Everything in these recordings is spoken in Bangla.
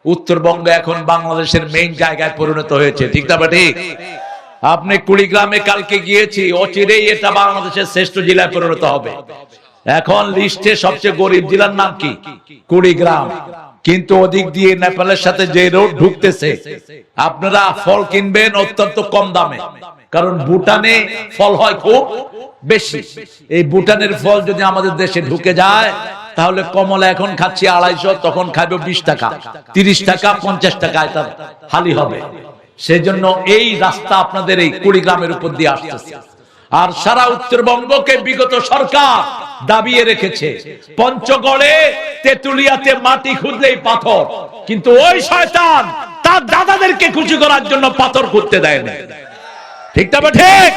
উত্তরবঙ্গ এখন বাংলাদেশের মেইন জায়গায় পরিণত হয়েছে, ঠিক না ঠিক? আপনি কুড়িগ্রামে কালকে গিয়েছি, অচিরেই এটা বাংলাদেশের শ্রেষ্ঠ জেলায় পরিণত হবে। এখন লিস্টে সবচেয়ে গরিব জেলার নাম কি? কুড়িগ্রাম। কিন্তু ওদিক দিয়ে নেপালের সাথে যে রোড ঢুকতেছে, আপনারা ফল কিনবেন অত্যন্ত কম দামে, কারণ ভুটানে ফল হয় খুব বেশি। এই ভুটানের ফল যদি আমাদের দেশে ঢুকে যায়, তাহলে কমলা এখন খাচ্ছি 250, তখন খাইবে 20 টাকা, 30 টাকা, 50 টাকায় তার হালি হবে। সেজন্য এই রাস্তা আপনাদের এই কুড়িগ্রামের উপর দিয়ে আসতেছে। আর সারা উত্তরবঙ্গকে বিগত সরকার দাবিয়ে রেখেছে। পঞ্চগড়ে তেতুলিয়াতে মাটি খুঁজলেই পাথর, কিন্তু ওই শয়তান তার দাদাদেরকে খুশি করার জন্য পাথর খুঁজতে দেয় না, ঠিক না ঠিক?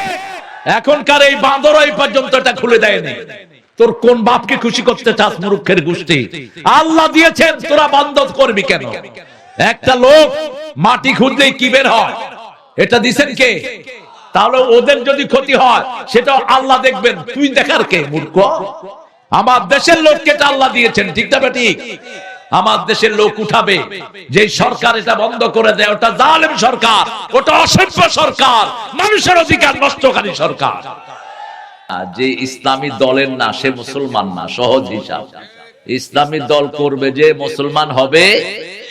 এখনকার এই বাঁদর এই পর্যন্ত এটা খুলে দেয়নি। তোর কোন বাপকে খুশি করতে চাস মূর্খের গোষ্ঠী? আল্লাহ দিয়েছেন, তোরা বন্ধ করবি কেন? একটা লোক মাটি খুঁজলেই কি বের হয়, এটা দিছেন কে? তাহলে ওদের যদি ক্ষতি হয় সেটা আল্লাহ দেখবেন, তুই দেখার কে মূর্খ? আমার দেশের লোককে এটা আল্লাহ দিয়েছেন, ঠিক না ঠিক? আমার দেশের লোক উঠাবে। যে সরকার এটা বন্ধ করে দেয় ওটা জালেম সরকার, ওটা অসভ্য সরকার, মানুষের অধিকার নষ্টকারী সরকার। যে ইসলামী দলের না, সে মুসলমান না, সহজ হিসাব। ইসলামী দল করবে যে মুসলমান হবে,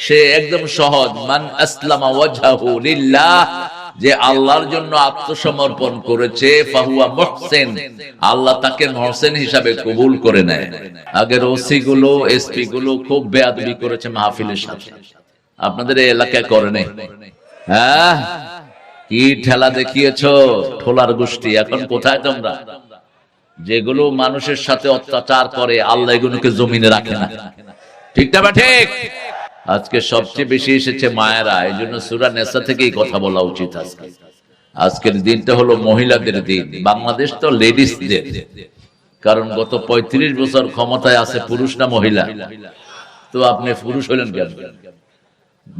সে একদম সহজ। মান আসলামা ওয়াজহাহু লিল্লাহ, যে আল্লাহর জন্য আত্মসমর্পণ করেছে, ফাহুয়া মুহসিন, আল্লাহ তাকে মুহসিন হিসাবে কবুল করে নেয়। আগের ওসি গুলো, এসপি গুলো খুব বেয়াদবি করেছে মাহফিলের সাথে, আপনাদের এই এলাকায় করে নাই? হ্যাঁ, কি ঠেলা দেখিয়েছো ঠোলার গোষ্ঠী। এখন কোথায় তোমরা? যেগুলো মানুষের সাথে অত্যাচার করে, আল্লাহ এগুলোকে জমিনে রাখে না, ঠিক না ঠিক? আজকে সবচেয়ে বেশি এসেছে মায়েরা, এই জন্য সূরা নেসা থেকেই কথা বলা উচিত। আজকের দিনটা হলো মহিলাদের দিন। বাংলাদেশ তো লেডিস ডে, কারণ গত 35 বছর ক্ষমতায় আছে পুরুষ না মহিলা? তো আপনি পুরুষ হলেন কেন?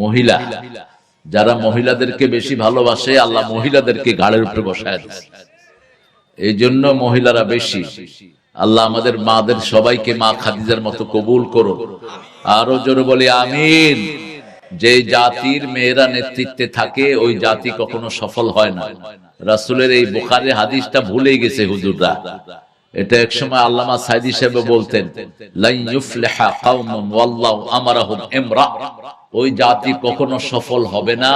মহিলা। যারা মহিলাদেরকে বেশি ভালোবাসে, আল্লাহ মহিলাদেরকে ঘাড়ের উপরে বসায় দিয়েছে, এই জন্য মহিলারা বেশি। আল্লাহ আমাদের মাদের সবাইকে মা খাদিজার মতো কবুল করো। আরো জোরে বলি আমিন। যে জাতির মেয়েরা নেতৃত্বে থাকে, ওই জাতি কখনো সফল হয় না। রাসূলের এই বুখারীর হাদিসটা ভুলে গেছে হুজুররা। এটা একসময় আল্লামা সাইদি সাহেব বলতেন, লা ইউফলিহা কওমুন ওয়াল্লাহু আমারাহুম ইমরা, ওই জাতি কখনো সফল হবে না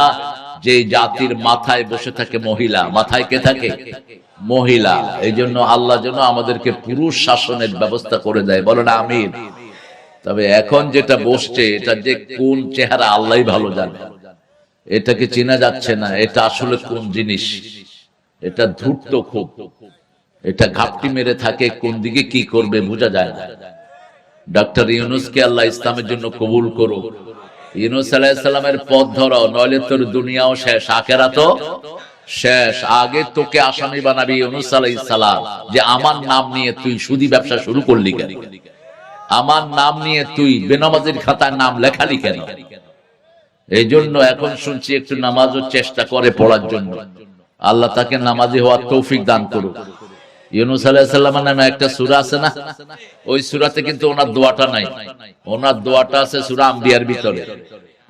যে জাতির মাথায় বসে থাকে মহিলা। মাথায় কে থাকে? মহিলা। এই জন্য আল্লাহ যেন আমাদেরকে পুরুষ শাসনের ব্যবস্থা করে দেয়, বলেন আমিন। তবে এখন যেটা বসছে, এটা যে কোন চেহারা আল্লাহই ভালো জানে, এটাকে চেনা যাচ্ছে না। এটা আসলে কোন জিনিস? এটা ধূর্ত খুব, এটা ঘাপটি মেরে থাকে, কোন দিকে কি করবে বোঝা যায় না। ডক্টর ইউনূসকে আল্লাহ ইসলামের জন্য কবুল করো। ইউনূস আলাইহিস সালামের পথ ধরো, নইলে তোর দুনিয়াও শেষ, আখিরাতও শেষ। আগে তোকে আসামি বানাবি ইউনূস আলাইহিস সালাম, যে আমার নাম নিয়ে তুই সুদী ব্যবসা শুরু করলি কেন? আমার নাম নিয়ে তুই বেনামাজির খাতায় নাম লেখালি কেন? এই জন্য এখন শুনছি একটু নামাজও চেষ্টা করে পড়ার জন্য। আল্লাহ তাকে নামাজি হওয়ার তৌফিক দান করুক। ইউনূস আলাইহিস সালামের নামে একটা সূরা আছে না, ওই সূরাতে কিন্তু ওনার দোয়াটা নাই। ওনার দোয়াটা আছে সূরা আম্বিয়ার ভিতরে।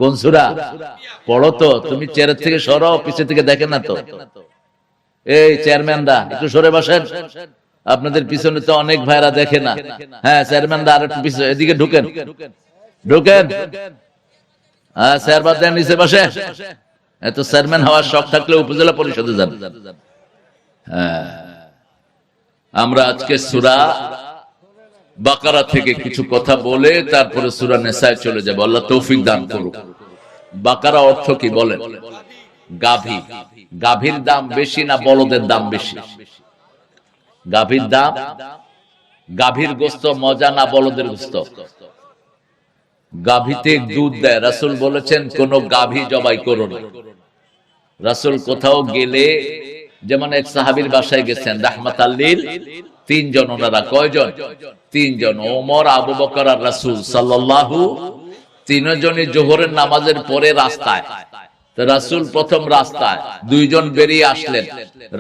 কোন সূরা? পড়ো তো তুমি, চেয়ারের থেকে সরো, পিছে থেকে দেখেন না তো। এই চেয়ারম্যানরা একটু সরে বসেন, আপনাদের পিছনে তো অনেক ভাইরা দেখে না। হ্যাঁ চেয়ারম্যানরা আর একটু পিছনে, এদিকে ঢুকেন, ঢুকেন। হ্যাঁ চেয়ারম্যান দেন, নিচে বসে। এত চেয়ারম্যান হওয়ার শখ থাকলে উপজেলা পরিষদে যান। হ্যাঁ, আমরা আজকে সূরা বাকারা থেকে কিছু কথা বলে তারপরে সূরা নিসায় চলে যাব। আল্লাহ তৌফিক দান করুক। বাকারা অর্থ কি বলেন? গাভী। গাভীর দাম বেশি না বলদের দাম বেশি? গাভীর দাম। গাভীর গোস্ত মজা না বলদের গোস্ত? গাভীতে দুধ দেয়। রাসূল বলেছেন কোন গাভী জবাই করো না। রাসূল কোথাও গেলে, যেমন এক সাহাবীর বাসায় গেছেন রাহমাতাল লিল 3 জন, ওনারা কয়জন? 3 জন, ওমর, আবু বকর আর রাসূল সাল্লাল্লাহু। 3 জনই যোহরের নামাজের পরে রাস্তায়। তো রাসূল প্রথম রাস্তায়, 2 জন বেরিয়ে আসলেন।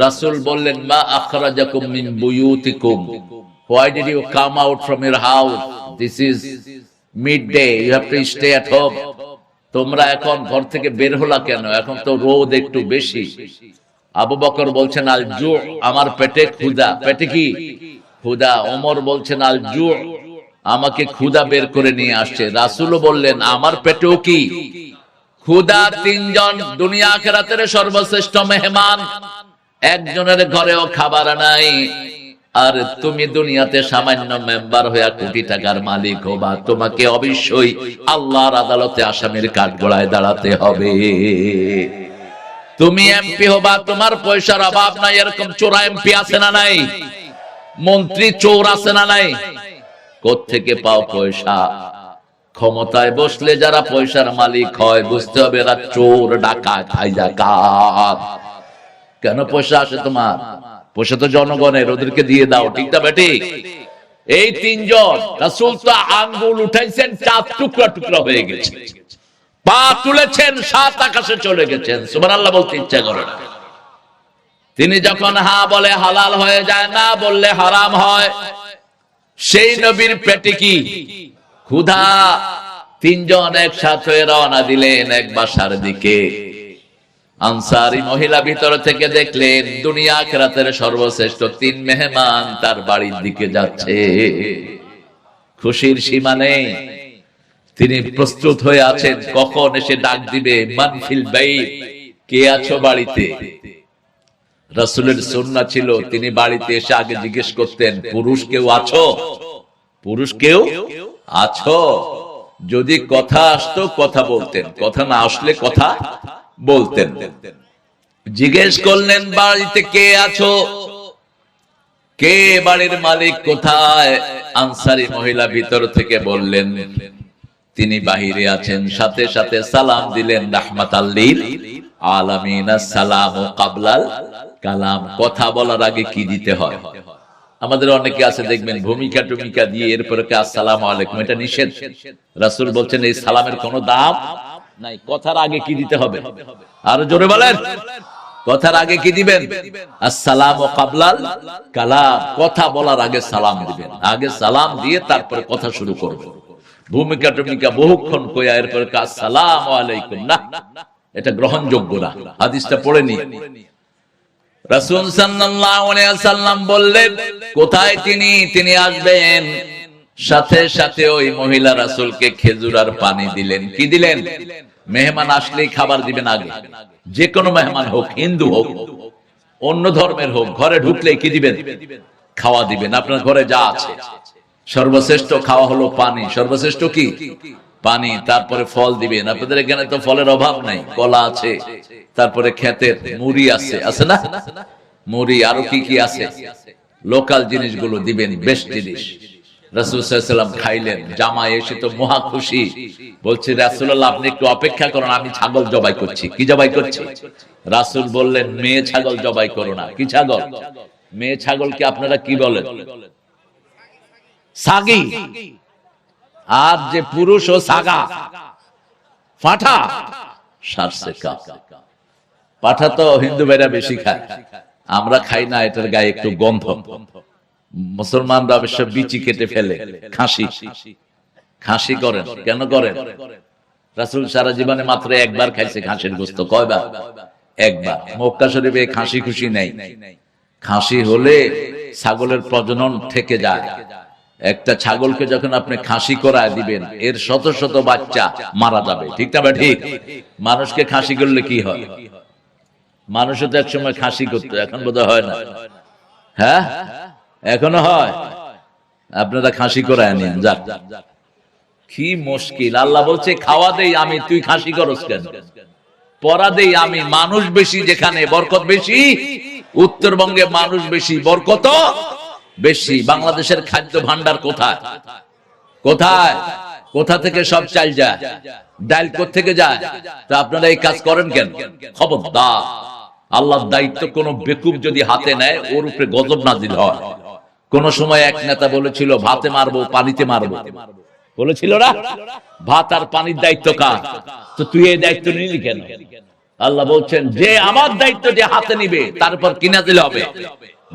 রাসূল বললেন, মা আখরাজাকুম মিন বুয়ুতিকুম, why did you come out from your house? This is midday, you have to stay at home. তোমরা এখন ঘর থেকে বের হলা কেন? এখন তো রোদ একটু বেশি। আবু বকর বলছেন আল জু, আমার পেটে ক্ষুধা। পেটে কি ক্ষুধা? ওমর বলছেন আল জু, আমাকে ক্ষুধা বের করে নিয়ে আসছে। রাসূলও বললেন আমার পেটেও কি ক্ষুধা। তিনজন দুনিয়া আখিরাতের সর্বশ্রেষ্ঠ মেহমান, একজনের ঘরেও খাবার নাই। আর তুমি দুনিয়াতে সামান্য মেম্বার হয়ে কোটি টাকার মালিক হবা, তোমাকে অবশ্যই আল্লাহর আদালতে আসামির কাঠগড়ায় দাঁড়াতে হবে। তুমি এমপি হবা, তোমার পয়সার অভাব নাই। এরকম চোরা এমপি আছে না নাই? মন্ত্রী চোর আছে না নাই? কোত্থেকে পাও পয়সা? ক্ষমতায় বসলে যারা পয়সার মালিক হয় বুঝতে হবে এরা চোর, ডাকাত, হাইজাকার। কেন পয়সা আসে তোমার? পয়সা তো জনগণের, ওদেরকে দিয়ে দাও। ঠিক না বেঠিক? এই তিনজন রাসূল তো আঙ্গুল উঠাইছেন, চাঁদ টুকরা টুকরা হয়ে গেছে। পা তুলেছেন, সাত আকাশে চলে গেছেন। সুবহানাল্লাহ বলতে ইচ্ছা করে না। তিনি যখন হা বলে হালাল হয়ে যায়, না বললে হারাম হয়। সেই নবীর পেটে কি ক্ষুধা। তিনজন একসাথে রওনা দিলেন এক বাসার দিকে। আনসারী মহিলা ভিতর থেকে দেখলেন দুনিয়া আখিরাতের সর্বশ্রেষ্ঠ তিন মেহমান তার বাড়ির দিকে যাচ্ছে। খুশির সীমা নেই। তিনি প্রস্তুত হয়ে আছেন কখন এসে ডাক দিবে, মান ফিল বাইত, কে আছো বাড়িতে? রাসূলের সুন্নাহ ছিল তিনি বাড়িতে এসে আগে জিজ্ঞেস করতেন পুরুষ কেউ আছো? পুরুষ কেউ আছো? যদি কথা আসতো কথা বলতেন, কথা না আসলে কথা বলতেন। জিজ্ঞেস করলেন বাড়িতে কে আছো? কে বাড়ির মালিক কোথায়? আনসারী মহিলা ভিতর থেকে বললেন তিনি বাহিরে আছেন। সাথে সাথে সালাম দিলেন, রাহমাতাল লিল আলামিন, আসসালামু কাবলাল কালাম। কথা বলার আগে কি দিতে হয়? আমাদের অনেকে আছে দেখবেন ভূমিকা টুমিকা দিয়ে এরপরে আসসালামু আলাইকুম, এটা নিষেধ। রাসূল বলছেন এই সালামের কোনো দাম নাই। কথার আগে কি দিতে হবে? আরো জোরে বলেন, কথার আগে কি দিবেন? আসসালামু কাবলাল কালাম। কথা বলার আগে সালাম দিবেন। আগে সালাম দিয়ে তারপরে কথা শুরু করবেন। ভূমিকা টুমিকা বহুক্ষণ কইয়া এরপরে আসসালামু আলাইকুম, না, এটা গ্রহণযোগ্য না। হাদিসটা পড়ে নি। রাসূল সাল্লাল্লাহু আলাইহি ওয়াসাল্লাম বললেন কোথায় তিনি? তিনি আসবেন। সাথে সাথে ওই মহিলা রাসূলকে খেজুর আর পানি দিলেন। কি দিলেন? মেহমান আসলেই খাবার দিবেন আগে। যে কোনো মেহমান হোক, হিন্দু হোক, অন্য ধর্মের হোক, ঘরে ঢুকলে কি দিবেন? খাওয়া দিবেন। আপনার ঘরে যা আছে সর্বশ্রেষ্ঠ খাওয়া হলো পানি। সর্বশ্রেষ্ঠ কি? পানি। তারপরে ফল দিবেন। আপনাদের এখানে তো ফলের অভাব নাই, কলা আছে, তারপরে ক্ষেতের মুড়ি আছে, আছে না? মুড়ি, আরো কি কি আছে? লোকাল জিনিসগুলো দিবেন, বেস্ট জিনিস। রাসূল সাল্লাল্লাহু আলাইহি ওয়াসাল্লাম খাইলেন। জামাই এসে তো মহা খুশি, বলছে রাসূলুল্লাহ আপনি একটু অপেক্ষা করুন, আমি ছাগল জবাই করছি। কি জবাই করছি? রাসূল বললেন মেয়ে ছাগল জবাই করো না। কি ছাগল? মেয়ে ছাগলকে আপনারা কি বলেন? সাগি। আর যে পুরুষ ও সাগা, পাঠা। সারসে কা পাঠা তো হিন্দু ভাইরা বেশি খায়, আমরা খাই না, এটার গায়ে একটু গন্ধ। মুসলমানরা অবশ্য বিচি কেটে ফেলে। খাসি করেন কেন করেন? রাসূল সারা জীবনে মাত্র একবার খাইছে খাসির গোশত। কয়বার? একবার। মক্কা শরীফে খাসি খুশি নাই। খাসি হলে ছাগলের প্রজনন থেকে যায়। একটা ছাগলকে যখন আপনি খাসি করায় দিবেন এর শত শত বাচ্চা মারা যাবে। ঠিক না? ঠিক। মানুষকে খাসি করলে কি হয়? মানুষও তো একসময় খাসি করতো, এখন বোধহয় হয় না। হ্যাঁ, এখনো হয়। আপনারা খাসি করায় নিন। যাক, কি মুশকিল। আল্লাহ বলছে খাওয়া দেই আমি, তুই খাসি করস কেন? পরা দেই আমি, মানুষ বেশি যেখানে বরকত বেশি। উত্তরবঙ্গে মানুষ বেশি, বরকত বেশি। বাংলাদেশের খাদ্য ভান্ডার কোথায়? কোথায়? কোথা থেকে সব চাল যায়? ডাল কোথা থেকে যায়? তা আপনারা এই কাজ করেন কেন? খবরদার, আল্লাহর দায়িত্ব কোন বেকুব যদি হাতে নেয় ওর উপরে গজব নাজিল হয়। কোন সময় এক নেতা বলেছিল ভাতে মারবো পানিতে মারবো, বলেছিল না? ভাত আর পানির দায়িত্ব কার? তো তুই এই দায়িত্ব নিলি কেন? আল্লাহ বলছেন যে আমার দায়িত্ব যে হাতে নিবে তারপর কি নাজিল হবে?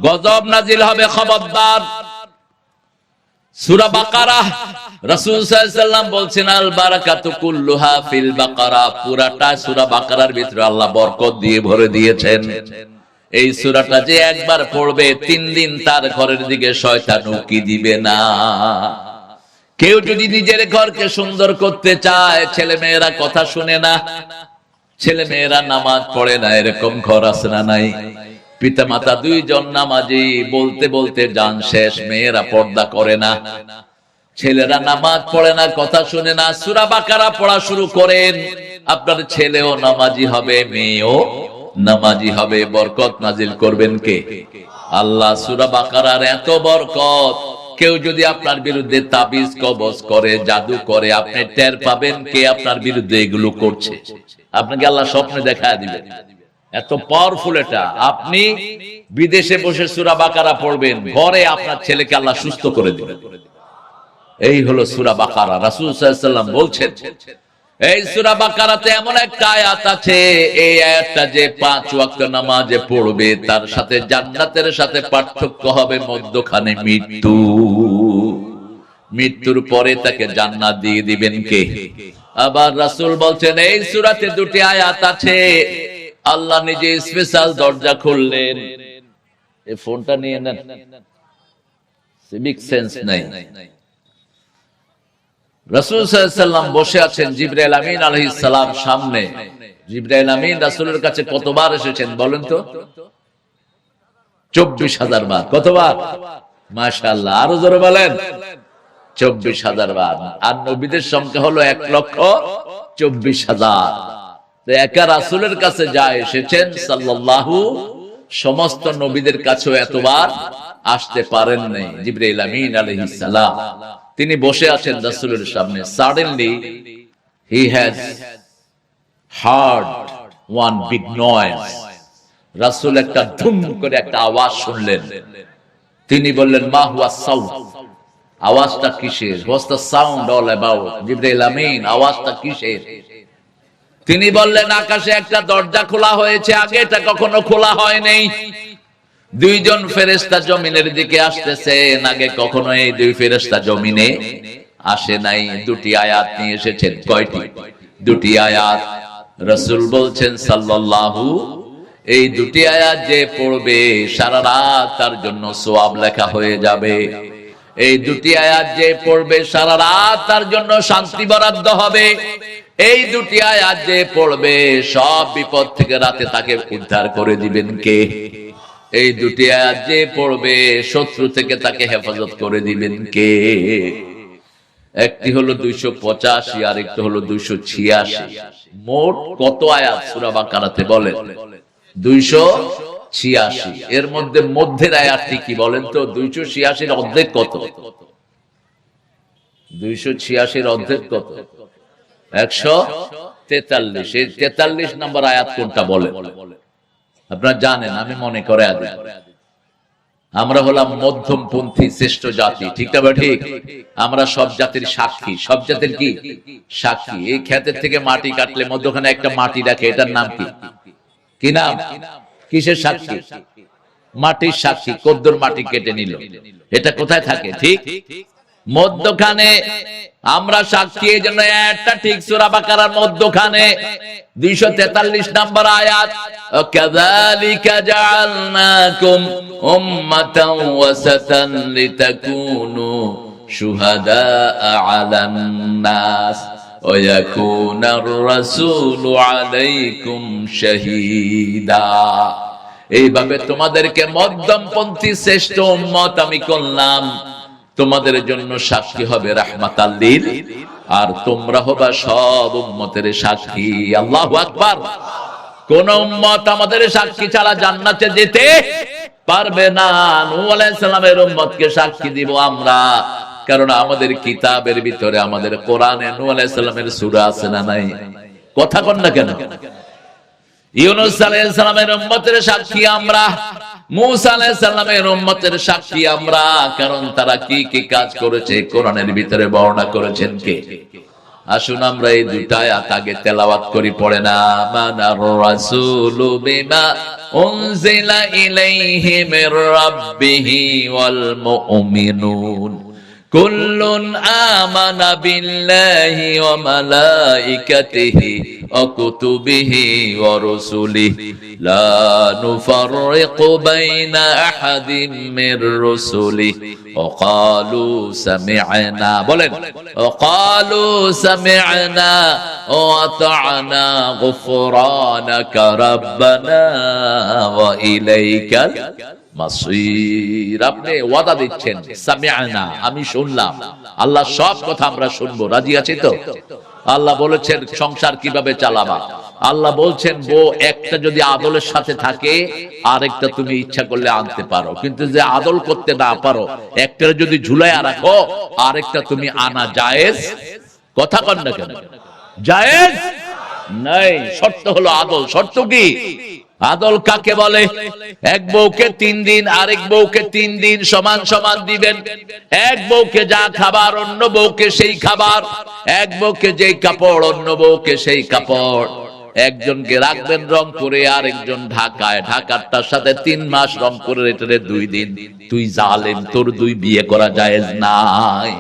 গজব নাজিল হবে। খবরদার। সূরা বাকারা রাসূল সাল্লাল্লাহু আলাইহি ওয়াসাল্লাম বলছেন আল বারাকাতু কুল্লুহা ফিল বাকারা, পুরাটা সূরা বাকারার ভিতরে আল্লাহ বরকত দিয়ে ভরে দিয়েছেন। এই সূরাটা যে একবার পড়বে 3 দিন তার ঘরের দিকে শয়তান উকি দিবে না। কেউ যদি নিজের ঘরকে সুন্দর করতে চায়, ছেলে মেয়েরা কথা শুনে না, ছেলে মেয়েরা নামাজ পড়ে না, এরকম ঘর আছে না নাই? পিতা মাতা 2 জন নামাজি, বলতে বলতে জান শেষ, মেয়েরা পর্দা করে না, ছেলেরা নামাজ পড়ে না, কথা শুনে না। সূরা বাকারা পড়া শুরু করেন, আপনার ছেলেও নামাজি হবে, মেয়েও নামাজি হবে। বরকত নাজিল করবেন কে? আল্লাহ। সূরা বাকারার এত বরকত, কেউ যদি আপনার বিরুদ্ধে তাবিজ কবজ করে, জাদু করে, আপনি টের পাবেন কে আপনার বিরুদ্ধে এগুলো করছে। আপনাকে আল্লাহ স্বপ্নে দেখায় দিবেন। এত পাওয়ারফুল এটা। আপনি বিদেশে বসে সূরা বাকারা পড়বেন, ঘরে আপনার ছেলেকে আল্লাহ সুস্থ করে দিবেন। এই হলো সূরা বাকারা। রাসূল সাল্লাল্লাহু আলাইহি ওয়াসাল্লাম বলছেন, এই সূরা বাকারাতে এমন একটা আয়াত আছে, এই আয়াতটা যে 5 ওয়াক্ত নামাজে পড়বে, তার সাথে জান্নাতের সাথে পার্থক্য হবে মধ্যখানে মৃত্যু। মৃত্যুর পরে তাকে জান্নাত দিয়ে দিবেন কে? আবার রাসূল বলছেন, এই সূরাতে 2টি আয়াত আছে, আল্লাহ নিজে স্পেশাল দরজা খুললেন। এই ফোনটা নিয়ে নেন, সিভিক সেন্স নাই। রাসূল সাল্লাল্লাহু আলাইহি ওয়াসাল্লাম বসে আছেন, জিবরাইল আমিন আলাইহিস সালাম সামনে। জিবরাইল আমিন রাসূলের কাছে কতবার এসেছেন বলেন তো? 24,000 বার। কতবার? মাশাআল্লাহ, আরো জোরে বলেন। 24,000 বার। আর নবীদের সংখ্যা হলো 1,24,000। তো একা রাসূলের কাছে যা এসেছেন সাল্লাল্লাহু, সমস্ত নবীদের কাছেও এতবার আসতে পারেন নাই। জিবরাইল আমিন আলাইহিস সালাম তিনি বসে আছেন রাসূলের সামনে। Suddenly he has hard one big noise. রাসূল একটা ধুম করে একটা আওয়াজ শুনলেন। তিনি বললেন, মা হুয়া সাউন্ড, আওয়াজটা কিসের? What's the sound all about? জিবরাইল আমিন, আওয়াজটা কিসের? তিনি বললেন, আকাশে একটা দরজা খোলা হয়েছে, আগে এটা কখনো খোলা হয় নাই। 2 জন ফেরেশতা জমিনের দিকে আসতেছেন, আগে কখনো এই 2 ফেরেশতা জমিনে আসে নাই। 2টি আয়াত নিয়ে এসেছেন। কয়টি? 2টি আয়াত। রাসূল বলছেন সাল্লাল্লাহু, এই 2টি আয়াত যে পড়বে সারা রাত তার জন্য সওয়াব লেখা হয়ে যাবে। এই 2টি আয়াত যে পড়বে সারা রাত তার জন্য শান্তি বরাদ্দ হবে। এই 2টি আয়াত যে পড়বে সব বিপদ থেকে রাতে তাকে উদ্ধার করে দিবেন কে? এই 2টি আয়াত যে পড়বে শত্রু থেকে তাকে হেফাজত করে দিবেন কে? একটি হলো 285 আর একটি হলো 286। মোট কত আয়াত সূরা বাকারাতে বলেন? 286। এর মধ্যে মধ্যের আয়াতটি কি বলেন তো? 286 এর অর্ধেক কত? 286 এর অর্ধেক কত? 143। এই 43 নম্বর আয়াত কোনটা বলেন? আপনারা জানেন, আমি মনে করে আছি আমরা হলাম মধ্যমপন্থী শ্রেষ্ঠ জাতি, ঠিক না? ঠিক। আমরা সব জাতির সাক্ষী। সব জাতির কি সাক্ষী? এই ক্ষেতের থেকে মাটি কাটলে মধ্যখানে একটা মাটি রাখে, এটার নাম কি? কি নাম? কিসের সাক্ষী? মাটির সাক্ষী। কদ্দুর মাটি কেটে নিল, এটা কোথায় থাকে? ঠিক মধ্যখানে আমরা সাক্ষী। এই জন্য একটা ঠিক সূরা বাকারার মধ্যখানে 243 নম্বর আয়াত, কাযালিকা জাআলনাকুম উম্মাতান ওয়াসাতান লিতাকুনু শুহাদাআ আলান নাস ওয়া ইয়াকুনার রাসূলু আলাইকুম শাহীদা। এইভাবে তোমাদেরকে মধ্যমপন্থী শ্রেষ্ঠ উম্মত আমি করলাম, তোমাদের জন্য সাক্ষী হবে রাহমাতাল লিল, আর তোমরা হবা সব উম্মতের সাক্ষী। আল্লাহু আকবার। কোন উম্মত আমাদের সাক্ষী ছাড়া জান্নাতে যেতে পারবে না। নূহ আলাইহিস সালামের উম্মতকে সাক্ষী দিব আমরা, কারণ আমাদের কিতাবের ভিতরে, আমাদের কোরআনে নূহ আলাইহিস সালামের সূরা আছে না নাই? কথা কন না কেন? ইউনূস আলাইহিস সালামের উম্মতের সাক্ষী আমরা, মূসা আলাইহিস সালামের উম্মতের সাক্ষী আমরা, কারণ তারা কি কি কাজ করেছে কোরআনের ভিতরে বর্ণনা করেছেন কে? আসুন আমরা এই 2টা আয়াত আগে তেলাওয়াত করি, পড়ে না। মানার রাসূলু বিমা উনজিলা ইলাইহি মির রাব্বিহি ওয়াল মুমিনুন কুল্লুন আমানা বিল্লাহি ওয়া মালাইকাতিহি ওয়া কুতুবিহি ওয়া রুসুলিহি লা নুফাররিকু বাইনা আহাদিম মির রুসুলিহি ওয়া ক্বালু সামি'না, বলেন ওয়া ক্বালু সামি'না ওয়া আতা'না গুফরানাকা রাব্বানা ওয়া ইলাইকাল মাসির। আপনি ওয়াদা দিচ্ছেন সামি'না, আমি শুনলাম, আল্লাহ সব কথা আমরা শুনবো, রাজি আছি তো? আল্লাহ বলেছেন সংসার কিভাবে চালাবা, আল্লাহ বলছেন বউ একটা যদি আদলের সাথে থাকে আরেকটা তুমি ইচ্ছা করলে আনতে পারো, কিন্তু যে আদল করতে না পারো একটা যদি ঝুলাইয়া রাখো আরেকটা তুমি আনা জায়েজ? কথা কন না কেন? জায়েজ নাই, শর্ত হলো আদল। শর্ত কি? আদল কাকে বলে? এক বউকে 3 দিন আরেক বউকে 3 দিন সমান সমান দিবেন। এক বউকে যা খাবার অন্য বউকে সেই খাবার, এক বউকে যেই কাপড় অন্য বউকে সেই কাপড়। একজনকে রাখবেন রংপুরে আরেকজন ঢাকায়, ঢাকারটার সাথে 3 মাস রংপুরের এটারে 2 দিন। তুই জালেম, তোর 2 বিয়ে করা জায়েজ নাই।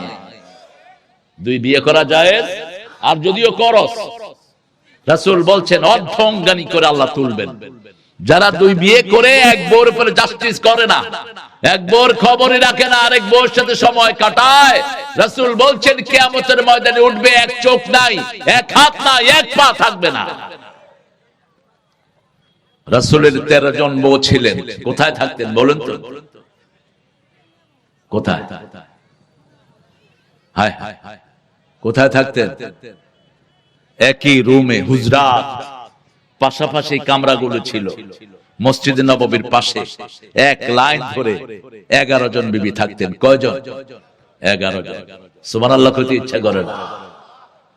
2 বিয়ে করা জায়েজ, আর যদিও করস রাসূল বলছেন অর্ধঙ্গানি করে আল্লাহ তুলবেন। যারা 2 বিয়ে করে এক বউর উপরে জাস্টিস করে না, এক বউর খবরই রাখে না, আরেক বউর সাথে সময় কাটায়, রাসূল বলছেন কিয়ামতের ময়দানে উঠবে এক চোখ নাই, এক হাত নাই, এক পা থাকবে না। রাসূলের 13 জন বউ ছিলেন, কোথায় থাকতেন বলেন তো? কোথায়? হায় হায়, কোথায় থাকতেন? একই রুমে, হুজরাত, পাশাপাশি কামরাগুলো ছিল। মসজিদে নববীর পাশে এক লাইন ধরে 11 জন বিবি থাকতেন। কয়জন? 11 জন। সুবহানাল্লাহ কইতে ইচ্ছা করে না।